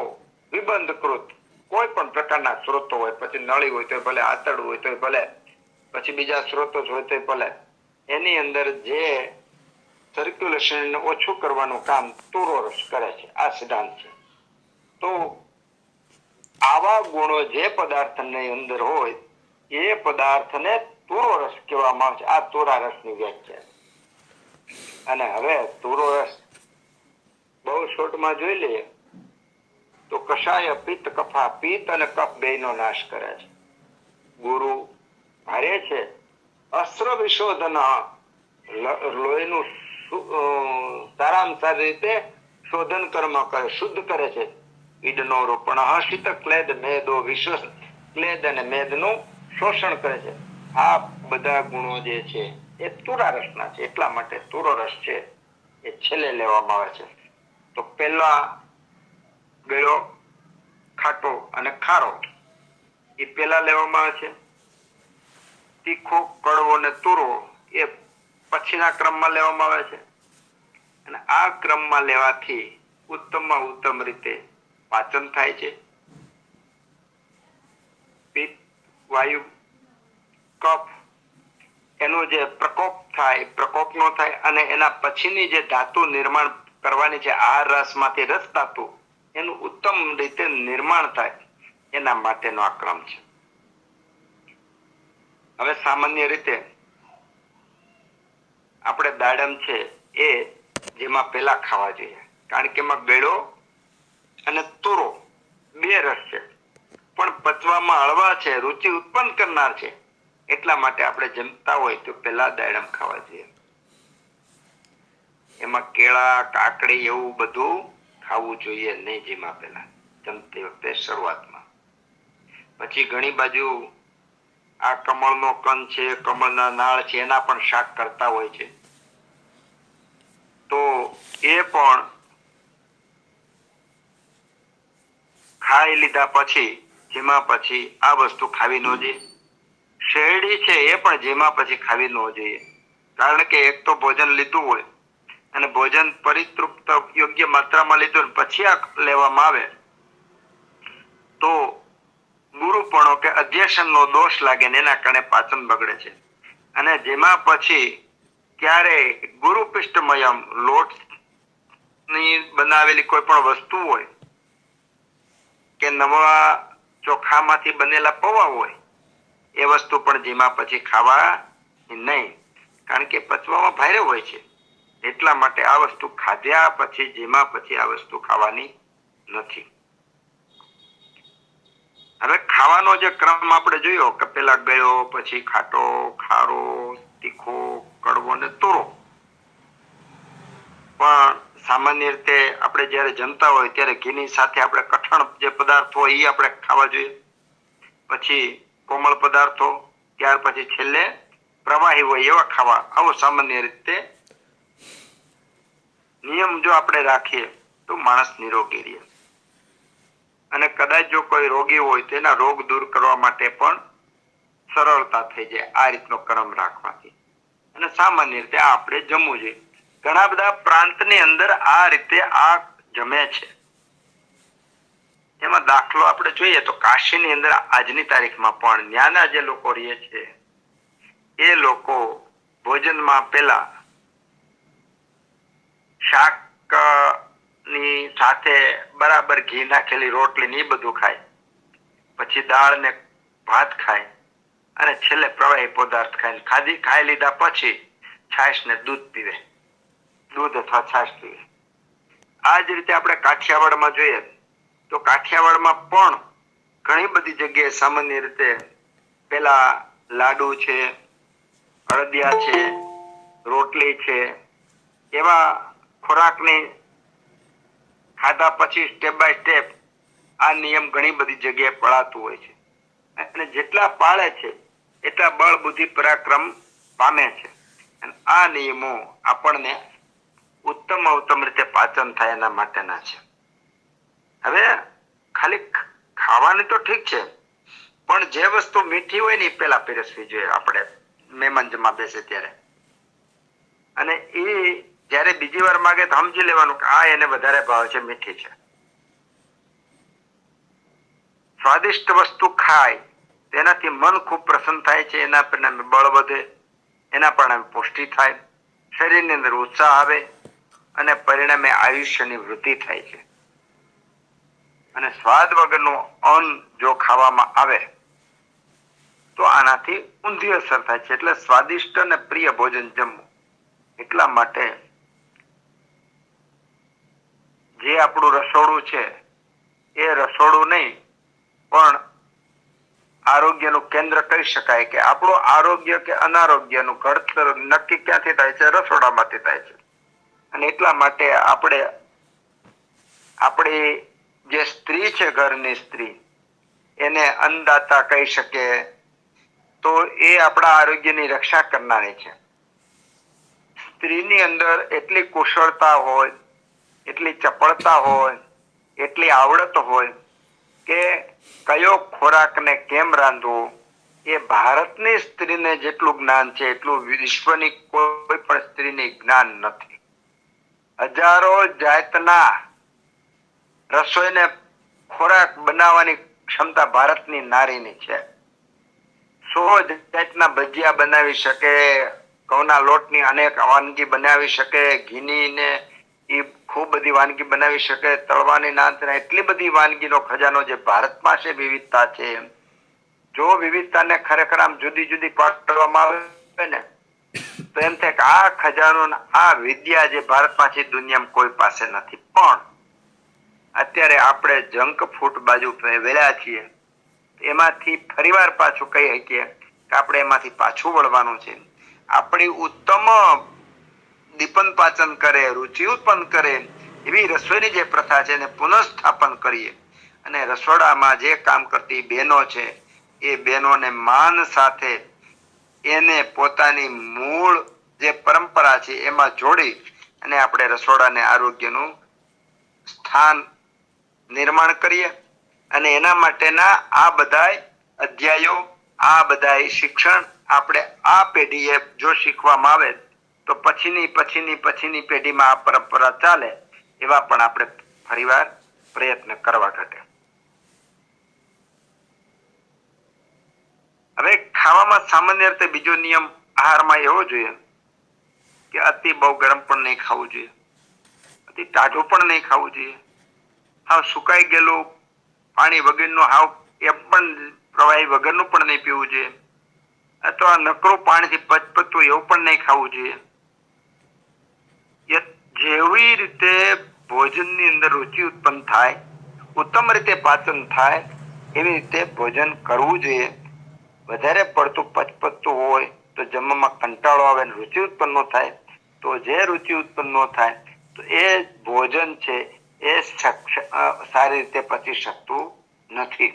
વિબંધકૃત, કોઈ પણ પ્રકારના સ્ત્રોતો હોય, પછી નળી હોય તો ભલે, આંતરડું હોય તો ભલે, પછી બીજા સ્ત્રોતો હોય તો ભલે, એની અંદર જે સર્ક્યુલેશન ઓછું કરવાનું કામ તુરો રસ કરે છે. આ સિદ્ધાંત છે. તો આવા ગુણો જે પદાર્થની અંદર હોય એ પદાર્થને તુરો રસ કહેવામાં આવે છે. આ તુરા રસની વ્યાખ્યા. અને હવે તુરો રસ બહુ શોર્ટમાં જોઈ લઈએ તો કષાય પિત્ત કફા, પિત્ત અને કફ બેયનો નાશ કરે છે. ગુરુ હારે છે અસ્ત્ર વિશોધન, લોહીનું સારામાં સારી રીતે શોધન કર્મ કરે, શુદ્ધ કરે છે. ઈડનો રોપણ શીત ક્લેદ મેદો વિશ્વ ક્લેદ અને મેદનું શોષણ કરે છે. આ બધા ગુણો જે છે એ તુરા રસના છે. એટલા માટે તુરો રસ છે એ છેલ્લે લેવામાં આવે છે. તો પેલા ગળ્યો, ખાટો અને ખારો એ પેલા લેવામાં આવે છે. તીખો, કડવો અને તુરો એ પછીના ક્રમમાં લેવામાં આવે છે. અને આ ક્રમમાં લેવાથી ઉત્તમમાં ઉત્તમ રીતે પાચન થાય છે. પિત્ત, વાયુ, કફ એનો જે પ્રકોપ થાય, પ્રકોપ નો થાય અને એના પછીની જે ધાતુ નિર્માણ કરવાની છે આ રસમાંથી રસ ધાતુ, એનું ઉત્તમ રીતે નિર્માણ થાય એના માટેનો આ ક્રમ છે. હવે સામાન્ય રીતે આપણે દાડમ છે એ જેમાં પેલા ખાવા જોઈએ, કારણ કે એમાં ગળ્યો અને તુરો બે રસ છે, પણ પચવામાં હળવા છે, રુચિ ઉત્પન્ન કરનાર છે. એટલા માટે આપણે જમતા હોય તો પેલા દાડમ ખાવા જોઈએ. એમાં કેળા, કાકડી એવું બધું ખાવું જોઈએ નહીં જેમાં પેલા, જમતી વખતે શરૂઆતમાં. પછી ઘણી બાજુ આ કમળનો કંદ છે, કમળના નાળ છે, એના પણ શાક કરતા હોય છે. તો એ પણ ખાઈ લીધા પછી જેમાં પછી આ વસ્તુ ખાવી ન જોઈએ. શેરડી છે એ પણ જેમાં પછી ખાવી ન જોઈએ, કારણ કે એક તો ભોજન લીધું હોય અને ભોજન પરિતૃપ્ત યોગ્ય માત્રામાં લીધું પછી આ લેવામાં આવે તો ગુરુપણો કે અધ્યસનનો દોષ લાગે ને એના કારણે પાચન બગડે છે. અને જેમાં પછી ક્યારે ગુરુપિષ્ટમયમ, લોટ ની બનાવેલી કોઈ પણ વસ્તુ હોય કે નવા ચોખામાંથી બનેલા પૌવા હોય, એ વસ્તુ પણ જેમાં પછી ખાવા નહીં, કારણ કે પચવામાં ભારે હોય છે. એટલા માટે આ વસ્તુ ખાધ્યા પછી જેમાં પછી આ વસ્તુ ખાવાની નથી. હવે ખાવાનો જે ક્રમ આપણે જોયો કે પેલા ગળ્યો, પછી ખાટો, ખારો, તીખો, કડવો ને તુરો, પણ સામાન્ય રીતે આપણે જ્યારે જમતા હોય ત્યારે ઘીની સાથે આપણે કઠણ જે પદાર્થો હોય એ આપણે ખાવા જોઈએ, પછી કોમળ પદાર્થો, ત્યાર પછી છેલ્લે પ્રવાહી હોય એવા ખાવા. આવો સામાન્ય રીતે નિયમ જો આપણે રાખીએ તો માણસ નિરોગી રહે. અને કદાચ જો કોઈ રોગી હોય તો એના રોગ દૂર કરવા માટે પણ સરળતા થઈ જાય આ રીતનો ક્રમ રાખવાથી. અને સામાન્ય રીતે આ આપણે જમવું જોઈએ. ઘણા બધા પ્રાંતની અંદર આ રીતે આ જમે છે. એમાં દાખલો આપણે જોઈએ તો કાશીની અંદર આજની તારીખમાં પણ ત્યાંના જે લોકો રહે છે એ લોકો ભોજનમાં પેલા શાક ની સાથે બરાબર ઘી નાખેલી રોટલી ને એ બધું ખાય, પછી દાળ ને ભાત ખાય, અને છેલ્લે પ્રવાહી પદાર્થ ખાઈ લીધા પછી છાશ ને દૂધ પીવે, દૂધ અથવા છાશ પીવે. આ જ રીતે આપણે કાઠિયાવાડમાં જોઈએ તો કાઠિયાવાડમાં પણ ઘણી બધી જગ્યાએ સામાન્ય રીતે પેલા લાડુ છે, અડદિયા છે, રોટલી છે, એવા ખોરાકની ખાધા પછી સ્ટેપ બાય સ્ટેપ આ નિયમ ઘણી બધી જગ્યાએ પળાતું હોય છે. અને જેટલા પાળે છે એટલા બળ બુદ્ધિ પરાક્રમ પામે છે. અને આ નિયમો આપણને ઉત્તમ રીતે પાચન થાય એના માટેના છે. હવે ખાલી ખાવાની તો ઠીક છે, પણ જે વસ્તુ મીઠી હોય ને એ પેલા પીરસવી જોઈએ આપણે મહેમાન જમવા બેસે ત્યારે. અને એ જયારે બીજી વાર માગે તો સમજી લેવાનું કે આ એને વધારે ભાવે છે, મીઠી છે. સ્વાદિષ્ટ વસ્તુ ખાય તેનાથી મન ખૂબ પ્રસન્ન થાય છે, એના પરિણામે બળ વધે, એના પરિણામે પુષ્ટિ થાય, શરીરની અંદર ઉત્સાહ આવે અને પરિણામે આયુષ્યની વૃદ્ધિ થાય છે. અને સ્વાદ વગરનું અન્ન જો ખાવામાં આવે તો આનાથી ઊંધી અસર થાય છે. એટલે સ્વાદિષ્ટ અને પ્રિય ભોજન જમવું. એટલા માટે જે આપણું રસોડું છે એ રસોડું નહીં પણ આરોગ્યનું કેન્દ્ર કહી શકાય. કે આપણું આરોગ્ય કે અનારોગ્યનું ઘડતર નક્કી ક્યાંથી થાય છે? રસોડામાંથી થાય છે. અને એટલા માટે આપણી જે સ્ત્રી છે, ઘરની સ્ત્રી, એને અન્નદાતા કહી શકે. તો એ આપણા આરોગ્યની રક્ષા કરનારી છે. સ્ત્રીની અંદર એટલી કુશળતા હોય, એટલી ચપળતા હોય, એટલી આવડત હોય કે કયો ખોરાકને કેમ રાંધવો એ ભારતની સ્ત્રીને જેટલું જ્ઞાન છે એટલું વિશ્વની કોઈ પણ સ્ત્રીને જ્ઞાન નથી. હજારો જાતના રસોઈને ખોરાક બનાવવાની ક્ષમતા ભારતની નારીની છે. 100 જાતના ભજીયા બનાવી શકે, ઘઉંના લોટની અનેક વાનગી બનાવી શકે, ઘીની ને એ ખૂબ બધી વાનગી બનાવી શકે, તળવાની નાંતના એટલી બધી વાનગીનો ખજાનો જે ભારતમાં છે, વિવિધતા છે. જો વિવિધતાને ખરેખર આમ જુદી જુદી પાડવામાં આવે ને તો એમ થાય કે આ ખજાનો, આ વિદ્યા જે ભારતમાં છે દુનિયામાં કોઈ પાસે નથી. પણ અત્યારે આપણે જંક ફૂડ બાજુ વેળ્યા છીએ. એમાંથી ફરીવાર પાછું કહી શકીએ કે આપણે એમાંથી પાછું વળવાનું છે. આપણી ઉત્તમ દીપન પાચન કરે, રુચિ ઉત્પન્ન કરે એવી રસોઈની જે પ્રથા છે એને પુનઃસ્થાપન કરીએ. અને રસોડામાં જે કામ કરતી બહેનો છે એ બહેનોને માન સાથે એને પોતાની મૂળ જે પરંપરા છે એમાં જોડી અને આપણે રસોડાને આરોગ્યનું સ્થાન નિર્માણ કરીએ. અને એના માટેના આ બધા અધ્યાયો, આ બધા શિક્ષણ આપણે આ પેઢીએ જો શીખવામાં આવે તો પછીની પેઢીમાં આ પરંપરા ચાલે. એવા પણ આપણે ફરીવાર પ્રયત્ન કરવા ઘટે. હવે ખાવામાં સામાન્ય રીતે બીજો નિયમ આહારમાં એવો જોઈએ કે અતિ બહુ ગરમ પણ નહીં ખાવું જોઈએ, અતિ ટાઢું પણ નહીં ખાવું જોઈએ, હાવ સુકાઈ ગયેલું પાણી વગરનું, હાવ એ પણ પ્રવાહી વગરનું પણ નહીં પીવું જોઈએ, અથવા નકરું પાણીથી પચપચતું એવું પણ નહીં ખાવું જોઈએ. જેવી રીતે ભોજનની અંદર રુચિ ઉત્પન્ન થાય, ઉત્તમ રીતે પાચન થાય એવી રીતે ભોજન કરવું જોઈએ. વધારે પડતું પચપચતું હોય તો જમવામાં કંટાળો આવે, રુચિ ઉત્પન્ન ન થાય. તો જે રુચિ ઉત્પન્ન ન થાય તો એ ભોજન છે એ સારી રીતે પચી શકતું નથી.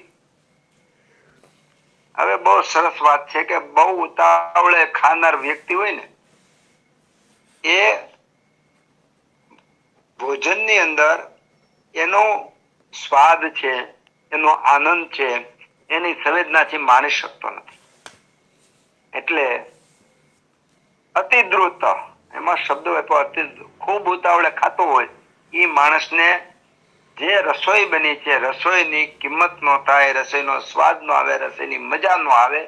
હવે બહુ સરસ વાત છે કે બહુ ઉતાવળે ખાનાર વ્યક્તિ હોય ને એ ભોજનની અંદર એનો સ્વાદ છે, એનો આનંદ છે, એની સંવેદનાથી માણી શકતો નથી. એટલે અતિ દ્રુત, એમાં શબ્દો અતિ ખૂબ ઉતાવળે ખાતો હોય એ માણસને જે રસોઈ બની છે રસોઈની કિંમત નો થાય, રસોઈનો સ્વાદ નો આવે, રસોઈની મજા નો આવે,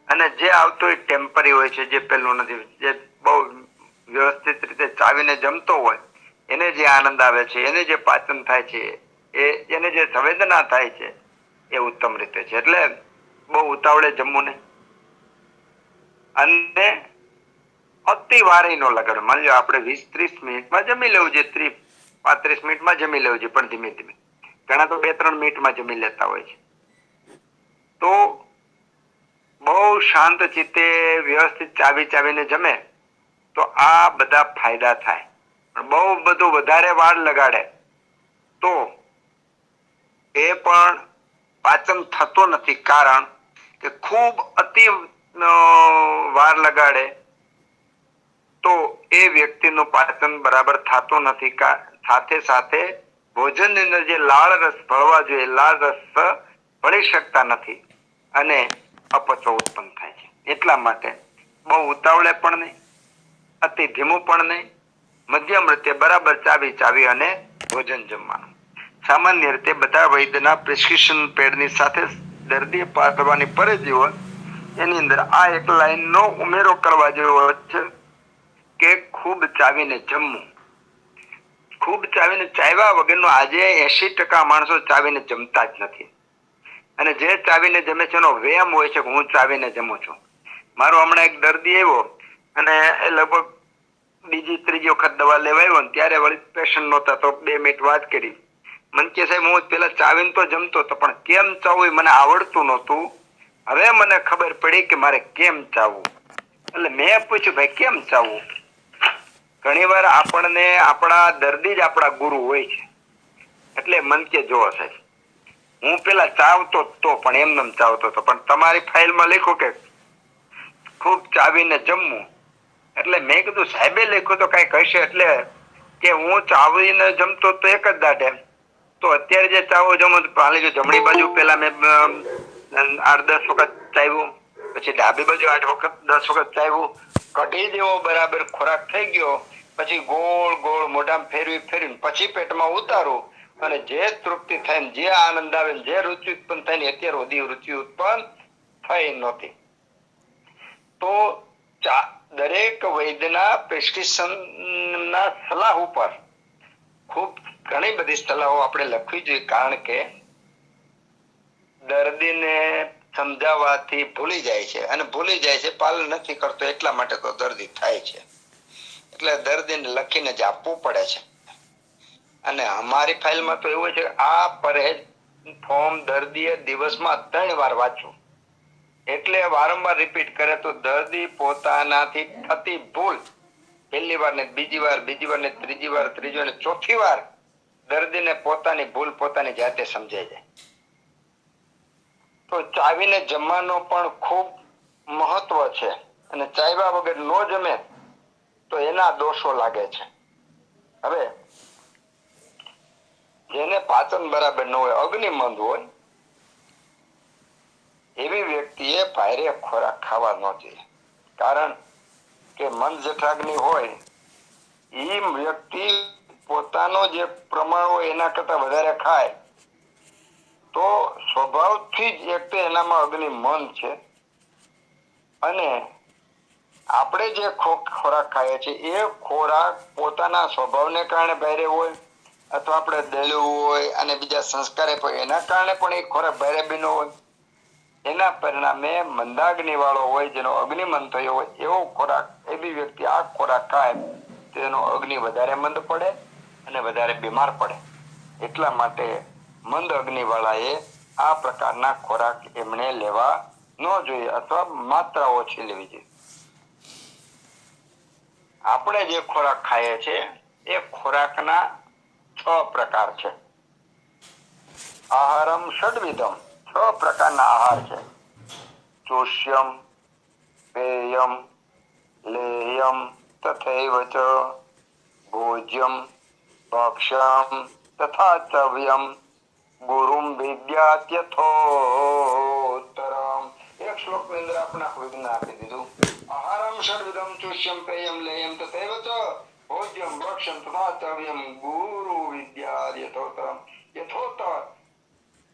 અને જે આવતો એ ટેમ્પરી હોય છે, જે પેલું નથી, જે બહુ વ્યવસ્થિત રીતે ચાવીને જમતો હોય એને જે આનંદ આવે છે, એને જે પાચન થાય છે, એને જે સંવેદના થાય છે એ ઉત્તમ રીતે છે. એટલે બહુ ઉતાવળે જમવું નહીં અને અતિ વારે નો લગાડો. માની લો આપણે 20-30 મિનિટમાં જમી લેવું છે, 30-35 મિનિટમાં જમી લેવું છે, પણ ધીમે ધીમે. ઘણા તો 2-3 મિનિટમાં જમી લેતા હોય છે. તો બહુ શાંત ચિત્તે વ્યવસ્થિત ચાવીને જમે તો આ બધા ફાયદા થાય. પણ બહુ બધું વધારે વાર લગાડે તો એ પણ પાચન થતો નથી. કારણ કે ખૂબ અતિ વાર લગાડે તો એ વ્યક્તિનું પાચન બરાબર થતું નથી. સાથે સાથે ભોજનની અંદર જે લાળ રસ ભળવા જોઈએ, લાળ રસ ભળી શકતા નથી અને અપચો ઉત્પન્ન થાય છે. એટલા માટે બહુ ઉતાવળે પણ નહીં, અતિ ધીમું પણ નહીં, મધ્યમ રીતે બરાબર ચાવી અને ભોજન જમવાનું. સામાન્ય રીતે બધા વૈદ્યના પ્રિસ્ક્રિપ્શન પેડની સાથે દર્દીએ પાડવાની ફરજ હોય એની અંદર આ એક લાઈનનો ઉમેરો કરવા જેવો છે કે ખૂબ ચાવીને જમવું. ખૂબ ચાવીને ચાવ્યા વગરનો આજે 80% માણસો ચાવીને જમતા જ નથી. અને જે ચાવીને જમે છે એનો વેમ હોય છે કે હું ચાવીને જમું છું. મારો હમણાં એક દર્દી આવ્યો અને એ લગભગ બીજી ત્રીજી વખત દવા લેવા આવ્યો ને ત્યારે વળી પેશન્ટ નહોતા તો 2 મિનિટ વાત કરી. મને કે સાહેબ હું પેલા ચાવીને તો જમતો હતો પણ કેમ ચાવવું મને આવડતું નહોતું. હવે મને ખબર પડી કે મારે કેમ ચાવવું. એટલે મેં પૂછ્યું ભાઈ કેમ ચાવવું? ઘણી વાર આપણને આપણા દર્દી જ આપણા ગુરુ હોય છે. એટલે મન કે જો સાહેબ હું પેલા ચાવતો તો પણ એમને ચાવતો હતો, પણ તમારી ફાઇલમાં લખો કે ખૂબ ચાવીને જમવું. એટલે મેં કીધું સાહેબે લખ્યું તો કઈ કહેશે એટલે કે હું ચાવીને જમતો તો એક જ દાઢે, તો અત્યારે જે ચાવો જમો પાલી જો જમણી બાજુ પેલા મેં 8-10 વખત ચાવ્યું, પછી ડાબી બાજુ 8 વખત 10 વખત ચાવ્યું, કઢી જેવો બરાબર ખોરાક થઈ ગયો, પછી ગોળ ગોળ મોઢામાં ફેરવી પછી પેટમાં ઉતારું અને જે તૃપ્તિ થાય ને જે આનંદ આવે ને જે રુચિ ઉત્પન્ન થાય ને અત્યારે સુધી રુચિ ઉત્પન્ન થઈ નહોતી. તો દરેક વૈદ્યના પ્રિસ્ક્રિપ્શન ના સલાહ ઉપર ખૂબ ઘણી બધી સલાહો આપણે લખવી જોઈએ. કારણ કે દર્દીને સમજાવવાથી ભૂલી જાય છે અને ભૂલી જાય છે, પાલન નથી કરતો એટલા માટે તો દર્દી થાય છે. એટલે દર્દીને લખીને જ આપવું પડે છે. અને અમારી ફાઇલમાં તો એવું છે કે આ પરેજ ફોર્મ દર્દીએ દિવસમાં 3 વાર વાંચવું. એટલે વારંવાર રિપીટ કરે તો દર્દી પોતાનાથી થતી ભૂલ પહેલી વાર ને બીજી વાર ને ત્રીજી વાર ને ચોથી વાર દર્દીને પોતાની ભૂલ પોતાની જાતે સમજાઈ જાય. તો ચાવીને જમવાનો પણ ખૂબ મહત્વ છે અને ચાવ્યા વગર નો જમે તો એના દોષો લાગે છે. હવે જેને પાચન બરાબર ન હોય, અગ્નિમંદ હોય, એવી વ્યક્તિએ ભારે ખોરાક ખાવા ન જોઈએ. કારણ કે મન જઠરાગ્નિ હોય એ વ્યક્તિ પોતાનો જે પ્રમાણ હોય એના કરતા વધારે ખાય તો સ્વભાવથી જ એક તો એનામાં અગ્નિ મન છે અને આપણે જે ખોરાક ખાઈએ છીએ એ ખોરાક પોતાના સ્વભાવને કારણે ભારે હોય અથવા આપણે દળ્યું હોય અને બીજા સંસ્કારે હોય એના કારણે પણ એ ખોરાક ભારે બન્યો હોય. એના પરિણામે મંદાગ્નિ વાળો હોય, જેનો અગ્નિમંદ થયો હોય એવો ખોરાક એવી વ્યક્તિ આ ખોરાક ખાય તો એનો અગ્નિ વધારે મંદ પડે અને વધારે બીમાર પડે. એટલા માટે મંદ અગ્નિ વાળાએ આ પ્રકારના ખોરાક એમણે લેવા ન જોઈએ અથવા માત્રા ઓછી લેવી જોઈએ. આપણે જે ખોરાક ખાઈએ છીએ એ ખોરાકના 6 પ્રકાર છે. આહારમ ષડવિધમ, 6 પ્રકારના આહાર છે. ચોષ્યમ, પેયમ, લેહ્યમ તથૈવ ચ ભોજ્યમ, ભક્ષ્યમ તથા ચવ્યમ ગુરુમ વિદ્યાત્યથોત્તરમ. એક શ્લોકની અંદર આપણે આખું વિજ્ઞાન આપી દીધું. આહારમ ષડવિધમ ચોષ્યમ પેયમ લેહ્યમ તથૈવ ચ ભોજ્યમ ભક્ષ્યમ તથા ચવ્યમ ગુરુ વિદ્યાત્યથોત્તરમ. યથોત્તર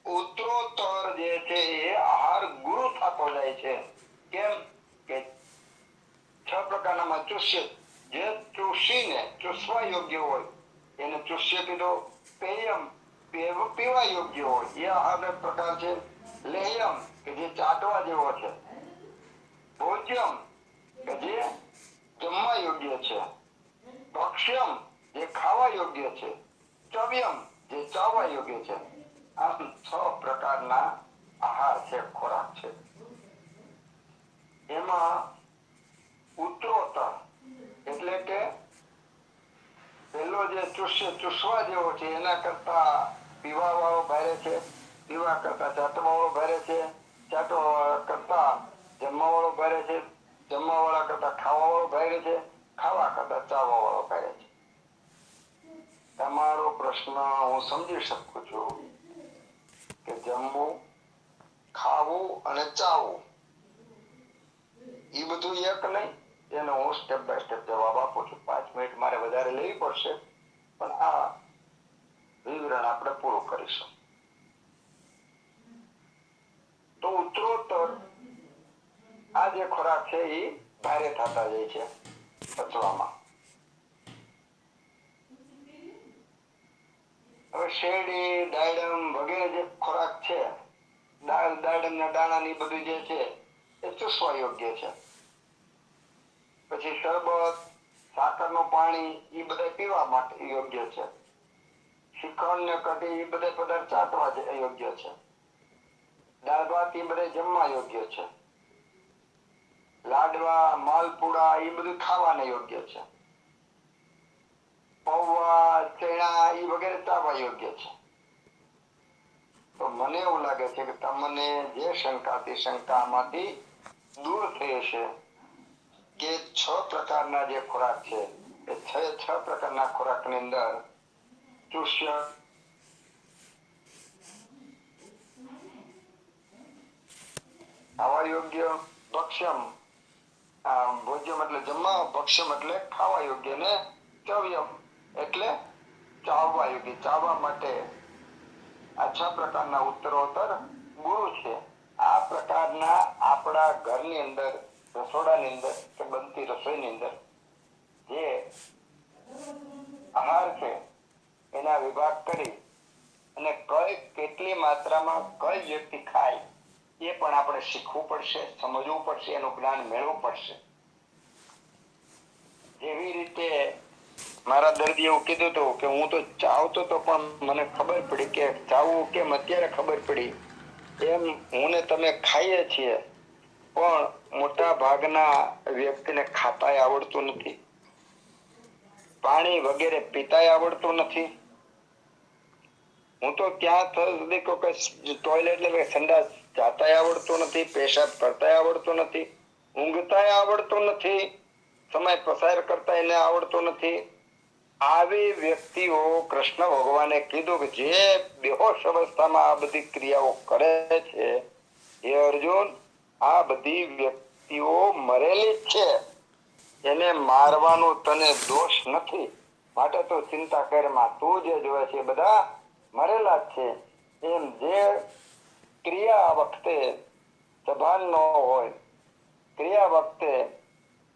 ઉત્તરોત્તર જે છે એ આહાર ગુરુ થતો જાય છે. કેમ કે 6 પ્રકારના ચુષ્ય, જે ચૂસીને ચૂસવા યોગ્ય હોય એને ચુષ્ય કીધો. પેયમ, પીવા યોગ્ય હોય એ આહારનો પ્રકાર છે. લેહ્યમ કે જે ચાટવા જેવો છે. ભોજ્યમ કે જે જમવા યોગ્ય છે. ભક્ષ્યમ જે ખાવા યોગ્ય છે. ચવ્યમ જે ચાવવા યોગ્ય છે. આમ 6 પ્રકારના આહાર છે, ખોરાક છે. એમાં ઉત્તરોત્તર એટલે કે પેલો જે ચૂસવા જેવો છે એના કરતા પીવા વાળો ભારે છે, પીવા કરતા ચાટવા વાળો ભારે છે, ચાટવા કરતા જમવા વાળો ભારે છે, જમવા વાળા કરતા ખાવા વાળો ભારે છે, ખાવા કરતા ચાવવા વાળો ભારે છે. તમારો પ્રશ્ન હું સમજી શકું છું કે જમવું, ખાવું અને ચાવવું એ બધું એક નહીં. એનો હું સ્ટેપ બાય સ્ટેપ જવાબ આપું છું. 5 મિનિટ મારે વધારે લેવી પડશે, પણ આ વિવરણ આપણે પૂરું કરીશું. તો ઉત્તરોત્તર આ જે ખોરાક છે એ ભારે થતા જાય છે પચવામાં. હવે શેરડી, દાડમ વગેરે જે ખોરાક છે, દાડમના દાણાની બધું જે છે એ ચૂસવા યોગ્ય છે. પછી શરબત, સાકરનું પાણી એ બધા પીવા માટે યોગ્ય છે. શ્રીખંડ ને કઢી એ બધા પદાર્થ ચાટવા યોગ્ય છે. દાળ ભાત એ બધા જમવા યોગ્ય છે. લાડવા, માલપુડા એ બધું ખાવાને યોગ્ય છે. પૌવા, ચણા એ વગેરે ચાવવા યોગ્ય છે. તો મને એવું લાગે છે કે તમને જે શંકાથી શંકામાંથી દૂર થઈ હશે કે 6 પ્રકારના જે ખોરાક છે એ 6 પ્રકારના ખોરાકની અંદર ચૂષ્ય, ખાવા યોગ્ય, ભક્ષ્યમ ભોજ્યમ એટલે જમવા, ભક્ષ્યમ એટલે ખાવા યોગ્ય, ને ચવ્યમ એટલે ચાવવા યોગ્ય. ચાવવા માટે આ 6 પ્રકારના ઉત્તરોત્તર ગુરુ છે. આ પ્રકારના આપણા ઘરની અંદર, રસોડાની અંદર કે બનતી રસોઈની અંદર જે આહાર છે એના વિભાગ કરી અને કેટલી માત્રામાં કઈ વ્યક્તિ ખાય એ પણ આપણે શીખવું પડશે, સમજવું પડશે, એનું જ્ઞાન મેળવવું પડશે. જેવી રીતે મારા દર્દી એવું કીધું હતું કે હું તો ચાવતો તો પણ મને ખબર પડી કે ચાવવું કેમ અત્યારે ખબર પડી. એમ હું ને તમે ખાઈએ છીએ પણ મોટા ભાગના વ્યક્તિને ખાતાય આવડતું નથી, પાણી વગેરે પીતાય આવડતું નથી. હું તો ક્યાં સુધી ટોયલેટ એટલે સંડાસ જાતાય આવડતું નથી, પેશાબ કરતાય આવડતું નથી, ઊંઘતાય આવડતું નથી, સમય પસાર કરતા એને આવડતું નથી. આવી વ્યક્તિઓ કૃષ્ણ ભગવાને કીધું કે જે બેહોશ અવસ્થામાં આ બધી ક્રિયાઓ કરે છે, એ અર્જુન આ બધી વ્યક્તિઓ મરેલી જ છે, એને મારવાનું તને દોષ નથી, માટે તો ચિંતા કરમાં. તું જે જોવે છે બધા મરેલા જ છે. એમ જે ક્રિયા વખતે સભાન ન હોય, ક્રિયા વખતે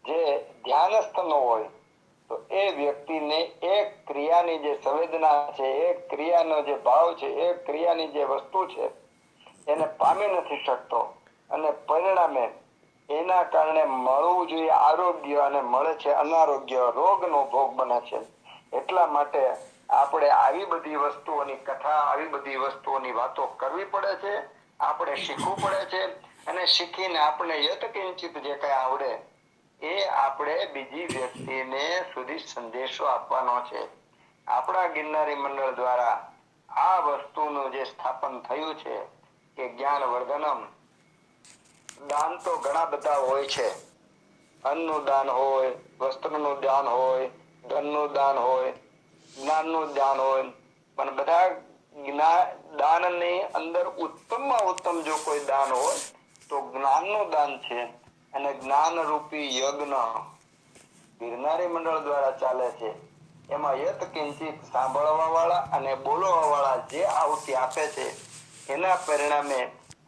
જે ધ્યાનસ્થ ન હોય, તો એ વ્યક્તિને એક ક્રિયાની જે સંવેદના છે, એક ક્રિયાનો જે ભાવ છે, એક ક્રિયાની જે વસ્તુ છે એને પામી નથી શકતો, અને પરિણામે એના કારણે મળવું જોઈએ આરોગ્ય અને મળે છે અનારોગ્ય, રોગનો ભોગ બને છે. એટલા માટે આપણે આવી બધી વસ્તુઓની કથા, આવી બધી વસ્તુઓની વાતો કરવી પડે છે, આપણે શીખવું પડે છે, અને શીખીને આપણે યત કિંચિત જે કઈ આવડે એ આપણે બીજી વ્યક્તિને સુધી સંદેશો આપવાનો છે. આપણા ગિરનારી મંડળ દ્વારા આ વસ્તુનું જે સ્થાપન થયું છે કે જ્ઞાન વર્ધનમ, દાન તો ઘણા બધા હોય છે. અન્નનું દાન હોય, વસ્ત્રનું દાન હોય, ધનનું દાન હોય, જ્ઞાનનું દાન હોય, પણ બધા દાનની અંદર ઉત્તમમાં ઉત્તમ જો કોઈ દાન હોય તો જ્ઞાનનું દાન છે. અને જ્ઞાન રૂપી યજ્ઞ ગિરનારી મંડળ દ્વારા ચાલે છે. એમાં યત કિંચિત સાંભળવા વાળા અને બોલવા વાળા જે આહુતિ આપે છે એના પરિણામે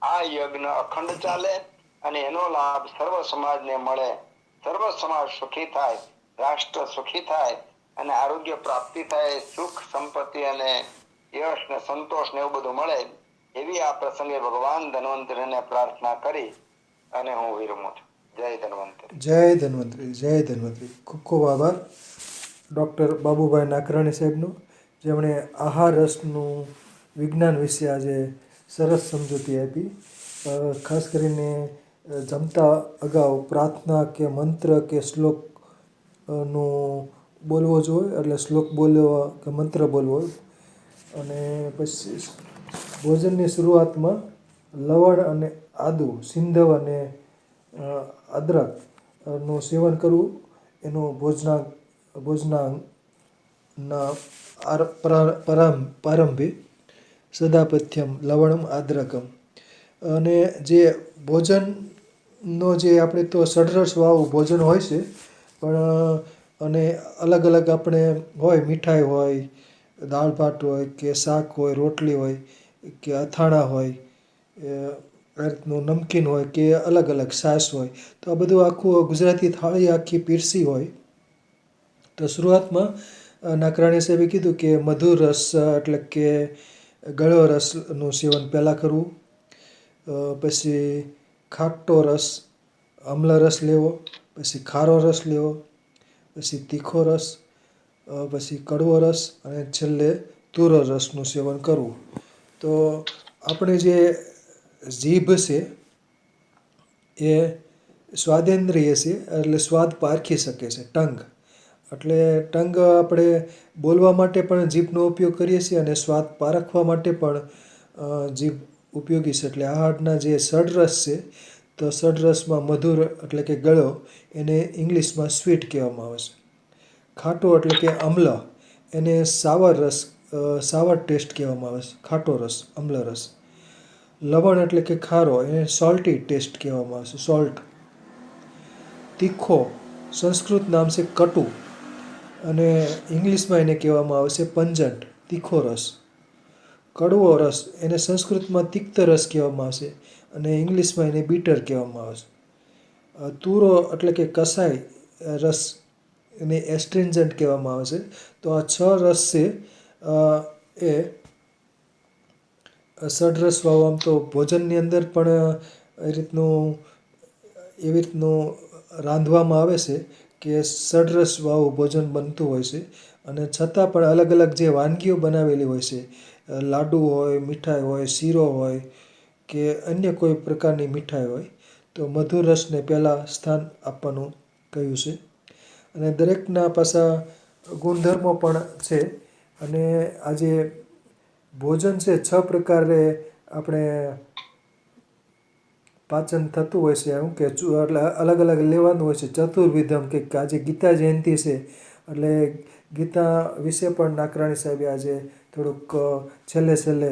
આ યજ્ઞ અખંડ ચાલે અને એનો લાભ સર્વ સમાજને મળે. સર્વ સમાજ સુખી થાય, રાષ્ટ્ર સુખી થાય અને આરોગ્ય પ્રાપ્તિ થાય, સુખ સંપત્તિ અને યશ ને સંતોષ ને એવું બધું મળે. એવી આ પ્રસંગે ભગવાન ધન્વંતરીને પ્રાર્થના કરી અને હું વિરમું છું. જય ધન્વંતરી. જય ધન્વંતરી, જય ધન્વંતરી. ખૂબ ખૂબ આભાર ડૉક્ટર બાબુભાઈ નાકરાણી સાહેબનો, જેમણે આહાર રસનું વિજ્ઞાન વિશે આજે સરસ સમજૂતી આપી. ખાસ કરીને જમતા અગાઉ પ્રાર્થના કે મંત્ર કે શ્લોક નું બોલવો જોઈએ, એટલે શ્લોક બોલવો કે મંત્ર બોલવો. અને પછી ભોજનની શરૂઆતમાં લવણ અને આદુ, સિંધવ અને અદરકનું સેવન કરવું. એનું ભોજનાના પ્રારંભે સદાપથ્યમ લવણમ આદ્રકમ. અને જે ભોજનનો જે આપણે તો ષડરસ વાળું ભોજન હોય છે, પણ અને અલગ અલગ આપણે હોય, મીઠાઈ હોય, દાળ ભાત હોય કે શાક હોય, રોટલી હોય કે અથાણાં હોય, આ રીતનું નમકીન હોય કે અલગ અલગ છાશ હોય, તો આ બધું આખું ગુજરાતી થાળી આખી પીરસી હોય. તો શરૂઆતમાં નાકરાણી સાહેબે કીધું કે મધુર રસ એટલે કે ગળ્યો રસનું સેવન પહેલાં કરવું. પછી ખાટો રસ, અમ્લ રસ લેવો, પછી ખારો રસ લેવો, પછી તીખો રસ, પછી કડવો રસ અને છેલ્લે તુરો રસનું સેવન કરવું. તો આપણે જે જીભ છે એ સ્વાદેન્દ્રિય છે, એટલે સ્વાદ પારખી શકે છે. એટલે ટંગ આપણે બોલવા માટે પણ જીભનો ઉપયોગ કરીએ છીએ અને સ્વાદ પારખવા માટે પણ જીભ ઉપયોગી છે. એટલે આહારના જે ષડરસ છે, તો ષડરસમાં મધુર એટલે કે ગળ્યો, એને ઇંગ્લિશમાં સ્વીટ કહેવામાં આવે છે. ખાટો એટલે કે અમ્લ, એને સાવર રસ, સાવર ટેસ્ટ કહેવામાં આવે છે, ખાટો રસ, અમ્લ રસ. લવણ એટલે કે ખારો, એને સોલ્ટી ટેસ્ટ કહેવામાં આવે છે, સોલ્ટ. તીખો, સંસ્કૃત નામ છે કટુ, અને ઇંગ્લિશમાં એને કહેવામાં આવે છે પંજન્ટ, તીખો રસ. કડવો રસ, એને સંસ્કૃતમાં તિક્ત રસ કહેવામાં આવે છે અને ઇંગ્લિશમાં એને બીટર કહેવામાં આવે છે. તુરો એટલે કે કસાય રસ, એને એસ્ટ્રિન્જન્ટ કહેવામાં આવે છે. તો આ 6 રસ છે એ ષડરસ વાળું. આમ તો ભોજનની અંદર પણ એવી રીતનું રાંધવામાં આવે છે કે ષડરસ વાળું ભોજન બનતું હોય છે. અને છતાં પણ અલગ અલગ જે વાનગીઓ બનાવેલી હોય છે, લાડુ હોય, મીઠાઈ હોય, શીરો હોય કે અન્ય કોઈ પ્રકારની મીઠાઈ હોય, તો મધુર રસને પહેલાં સ્થાન આપવાનું કહ્યું છે. અને દરેકના પાછા ગુણધર્મો પણ છે. અને આજે ભોજન છે 6 પ્રકારે આપણે પાચન થતું હોય છે. એમ કે એટલે અલગ અલગ લેવાનું હોય છે. ચતુર્વિધમ, કે આજે ગીતા જયંતિ છે એટલે ગીતા વિશે પણ નાકરાણી સાહેબે આજે થોડુંક છેલ્લે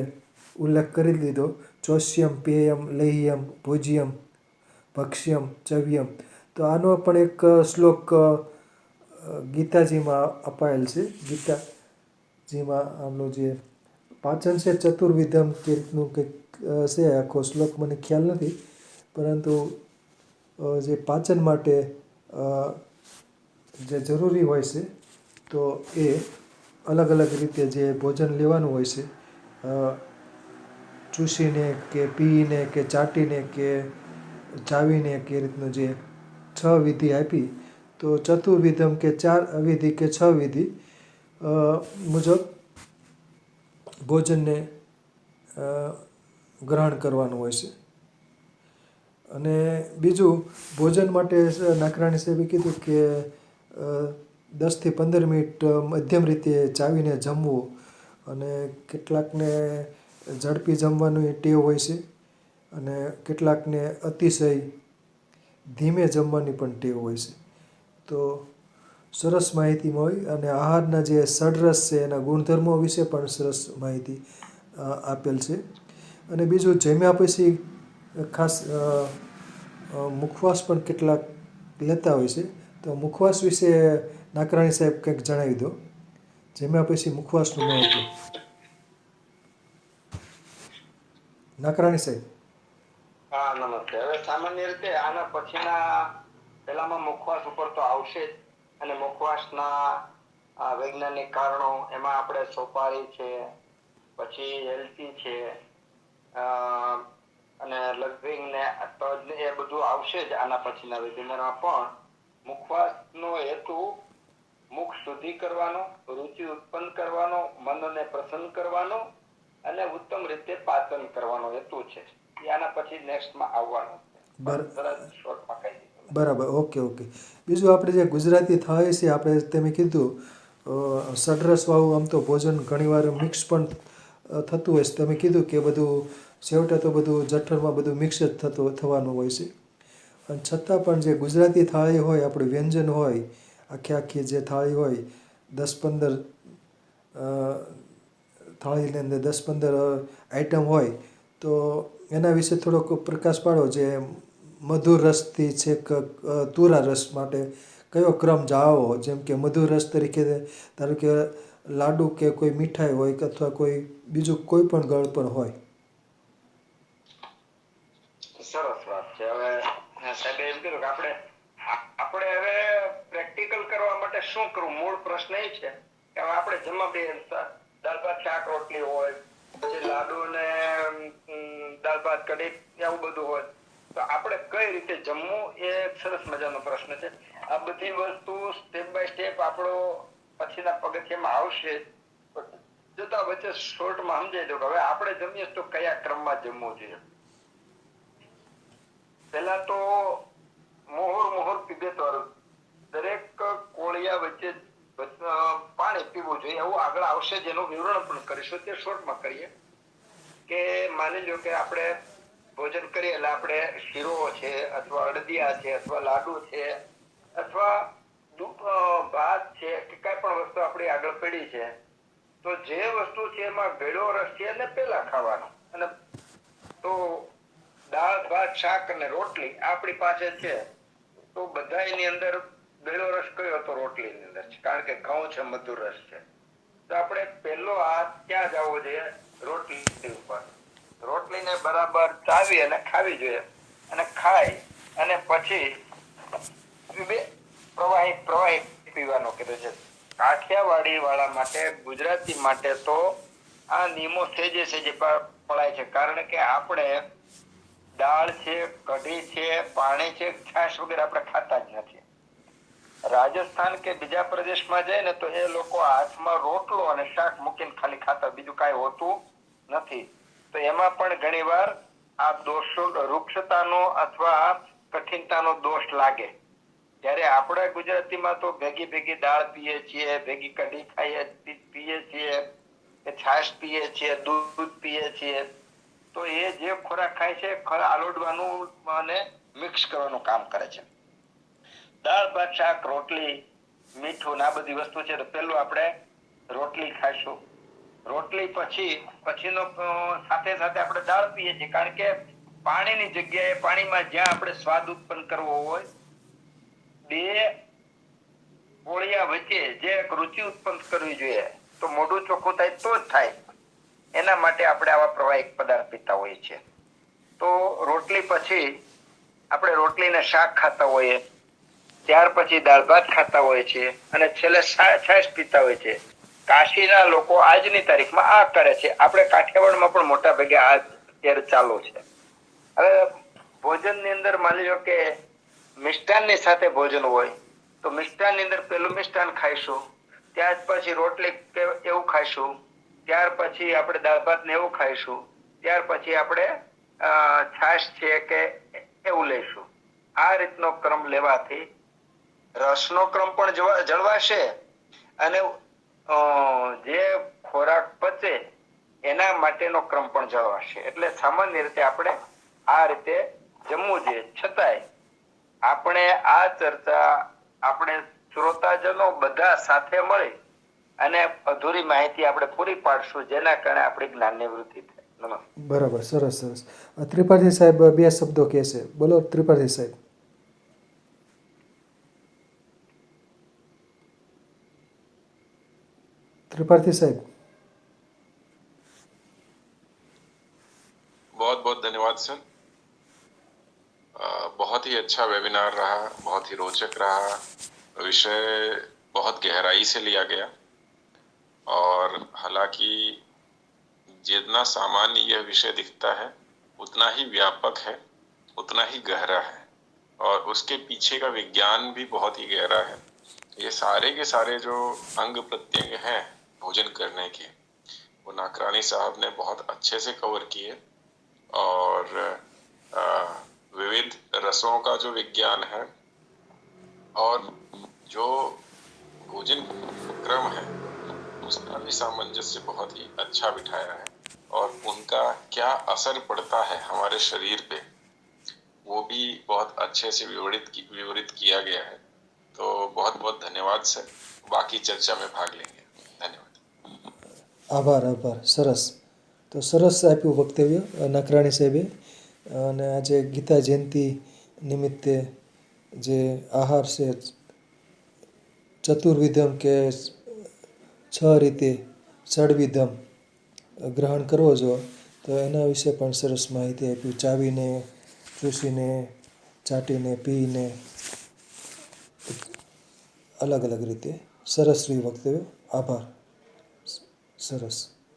ઉલ્લેખ કરી દીધો. ચોસ્યમ પેયમ લેહ્યમ ભોજ્યમ ભક્ષ્યમ ચવ્યમ. તો આનો પણ એક શ્લોક ગીતાજીમાં અપાયેલ છે. ગીતાજીમાં આમનું જે પાચન છે ચતુર્વિધમ કે રીતનું કંઈક છે, આખો શ્લોક મને ખ્યાલ નથી, પરંતુ જે પાચન માટે જે જરૂરી હોય છે, તો એ અલગ અલગ રીતે જે ભોજન લેવાનું હોય છે, ચૂસીને કે પીને કે ચાટીને કે ચાવીને કે રીતનું જે 6 વિધિ આપી, તો ચતુર્વિધમ કે 4 વિધિ કે 6 વિધિ મુજબ ભોજનને ગ્રહણ કરવાનું હોય છે. અને બીજું ભોજન માટે નાકરાણી સાહેબે કીધું કે 10 થી 15 મિનિટ મધ્યમ રીતે ચાવીને જમવું. અને કેટલાકને ઝડપી જમવાની ટેવ હોય છે અને કેટલાકને અતિશય ધીમે જમવાની પણ ટેવ હોય છે. તો સરસ માહિતી મળી અને આહારના જે ષડરસ છે એના ગુણધર્મો વિશે પણ સરસ માહિતી આપેલ છે. અને બીજું જમ્યા પછી ખાસ મુખવાસ પણ કેટલાક લેતા હોય છે. તો મુખવાસ વિશે નાકરાણી સાહેબ કંઈક જણાવી દો. જમ્યા પછી મુખવાસનું મહત્વ. નાકરાણી સાહેબ. હા, નમસ્તે. હવે સામાન્ય રીતે આના પછીના પેલામાં મુખવાસ ઉપર તો આવશે જ, અને મુખવાસના વૈજ્ઞાનિક કારણો એમાં આપણે સોપારી છે, પછી એલચી છે, અને લવિંગ ને તજ ને એ બધું આવશે જ આના પછીના વેબિનારમાં. પણ મુખવાસનો હેતુ મુખ શુદ્ધિ કરવાનો, રુચિ ઉત્પન્ન કરવાનો, મનને પ્રસન્ન કરવાનો અને ઉત્તમ રીતે પાચન કરવાનો હેતુ છે. આના પછી નેક્સ્ટમાં આવવાનું છે. સરસ શોર્ટમાં કહી દીધું. બરાબર. ઓકે. બીજું આપણે જે ગુજરાતી થાળી છે, આપણે તમે કીધું ષડરસવાળું આમ તો ભોજન ઘણીવાર મિક્સ પણ થતું હોય છે. તમે કીધું કે બધું છેવટે તો બધું જઠરમાં બધું મિક્સ જ થવાનું હોય છે. પણ છતાં પણ જે ગુજરાતી થાળી હોય, આપણું વ્યંજન હોય, આખી જે થાળી હોય, 10-15 થાળીની અંદર 10-15 આઈટમ હોય, તો એના વિશે થોડોક પ્રકાશ પાડો. જે મધુર રસથી છેક તુરા રસ માટે કયો ક્રમ જાળવવો. જેમ કે મધુર રસ તરીકે ધારો કે લાડુ કે કોઈ મીઠાઈ હોય અથવા કોઈ બીજું કોઈ પણ ગળ પણ હોય. સરસ વાત છે. હવે સાહેબે એમ કીધું કે આપણે હવે પ્રેક્ટિકલ કરવા માટે શું કરવું? મૂળ પ્રશ્ન એ છે કે હવે આપણે જમવા બે દાળ ભાત શાક રોટલી હોય, પછી લાડુ ને દાળ ભાત કઢી એવું બધું હોય, તો આપણે કઈ રીતે જમવું એ સરસ મજાનો પ્રશ્ન છે. આ બધી વસ્તુ સ્ટેપ બાય સ્ટેપ આપણો પછીના પગથિયામાં આવશે. જતા વચ્ચે શોર્ટમાં સમજાઈ દો કે હવે આપણે જમીએ તો કયા ક્રમમાં જમવું જોઈએ. પેલા તો મોહર પીગતવાળું દરેક કોળિયા વચ્ચે પાણી પીવું જોઈએ, એવું આગળ આવશે, જેનું વિવરણ પણ કરીશું. તે શોર્ટમાં કરીએ કે માની લો કે આપણે ભોજન કરીએ એટલે આપણે શીરો છે, અથવા અડદિયા છે, અથવા લાડુ છે, અથવા ભાત છે, કે કઈ પણ વસ્તુ આપણી આગળ પડી છે, તો જે વસ્તુ છે એમાં ગળ્યો રસ છે એને પેલા ખાવાનો. અને તો દાળ ભાત શાક અને રોટલી આપણી પાસે છે, તો બધા એની અંદર ગળ્યો રસ કયો તો રોટલીની અંદર છે, કારણ કે ઘઉં છે, મધુર રસ છે. તો આપણે પહેલો હાથ ક્યાં જવો જોઈએ? રોટલી ઉપર. રોટલીને બરાબર ચાવી અને ખાવી જોઈએ. અને ખાઈ અને પછી પ્રવાહી પીવાનો કીધું છે. કાઠિયાવાડી વાળા માટે, ગુજરાતી માટે તો આ નિયમો સેજે પડાય છે, કારણ કે આપણે દાળ છે, કઢી છે, પાણી છે, છાશ વગેરે આપણે ખાતા જ નથી. રાજસ્થાન કે બીજા પ્રદેશમાં જાય ને તો એ લોકો હાથમાં રોટલો અને શાક મૂકીને ખાલી ખાતા, બીજું કાંઈ હોતું નથી. તો એમાં પણ ઘણીવાર આ દોષો વૃક્ષતાનો અથવા કઠિનતાનો દોષ લાગે. જ્યારે આપણે ગુજરાતીમાં તો ભેગી દાળ પીએ છીએ, ભેગી કઢી પીએ છીએ, છાશ પીએ છીએ, દૂધ પીએ છીએ. તો એ જે ખોરાક ખાય છે આલોડવાનું અને મિક્સ કરવાનું કામ કરે છે. દાળ ભાત શાક રોટલી મીઠું આ બધી વસ્તુ છે, તો પેલું આપણે રોટલી ખાઈશું. રોટલી પછીનો સાથે આપણે દાળ પીએ છીએ, કારણ કે પાણીની જગ્યાએ પાણીમાં જ્યાં આપણે સ્વાદ ઉત્પન્ન કરવો હોય, બે કોળિયા વચ્ચે જે રુચિ ઉત્પન્ન કરવી જોઈએ, તો મોઢું ચોખ્ખું થાય તો જ થાય. એના માટે આપણે આવા પ્રવાહિક પદાર્થ પીતા હોઈએ છીએ. તો રોટલી પછી આપણે રોટલીને શાક ખાતા હોઈએ, ત્યાર પછી દાળ ભાત ખાતા હોય છે, અને છેલ્લે છાશ પીતા હોય છે. કાશીના લોકો આજની તારીખમાં આ કરે છે. આપણે કાઠિયાવાડમાં પણ મોટા ભાગે આ અત્યારે ચાલુ છે. હવે ભોજનની અંદર માની લો કે મિષ્ટાનની સાથે ભોજન હોય, તો મિષ્ટાનની અંદર પેલું મિષ્ટાન ખાઈશું, ત્યાર પછી રોટલી એવું ખાઈશું, ત્યાર પછી આપણે દાળ ભાત ને એવું ખાઈશું, ત્યાર પછી આપણે છાશ છે કે એવું લઈશું. આ રીતનો ક્રમ લેવાથી રસનો ક્રમ પણ જળવાશે અને જે ખોરાક પચે એના માટેનો ક્રમ પણ જળવાશે. એટલે સામાન્ય રીતે આપણે આ રીતે જમવું જોઈએ. છતાંય આપણે આ ચર્ચા આપણે શ્રોતાજનો બધા સાથે મળી અને અધૂરી માહિતી આપણે પૂરી પાડશું, જેના કારણે આપણી જ્ઞાનની વૃદ્ધિ થાય. નમસ્તે. બરાબર, સરસ સરસ. ત્રિપાઠી સાહેબ બે શબ્દો કહેશે. બોલો ત્રિપાઠી સાહેબ. त्रिपाठी साहब, बहुत बहुत धन्यवाद सर। बहुत ही अच्छा वेबिनार रहा, बहुत ही रोचक रहा। विषय बहुत गहराई से लिया गया और हालांकि जितना सामान्य यह विषय दिखता है उतना ही व्यापक है, उतना ही गहरा है और उसके पीछे का विज्ञान भी बहुत ही गहरा है। ये सारे के सारे जो अंग प्रत्यंग हैं भोजन करने के, वो नाकरानी साहब ने बहुत अच्छे से कवर किए और विविध रसों का जो विज्ञान है और जो भोजन क्रम है उसका भी सामंजस्य बहुत ही अच्छा बिठाया है और उनका क्या असर पड़ता है हमारे शरीर पे वो भी बहुत अच्छे से विवरित किया गया है। तो बहुत बहुत धन्यवाद सर। बाकी चर्चा में भाग लेंगे। धन्यवाद। आभार आभार। सरस। तो सरस આપ્યું વક્તવ્ય નકરાણી સાહેબે. અને આજે ગીતા જયંતિ નિમિત્તે જે આહાર છે ચતુર્વિધમ કે 6 રીતે ષડવિધમ ગ્રહણ કરવો જો, તો એના વિશે પણ સરસ માહિતી આપી. ચાવીને, ચૂસીને, ચાટીને, પીને, અલગ અલગ રીતે સરસ રહ્યું વક્તવ્ય. આભાર. સરસ.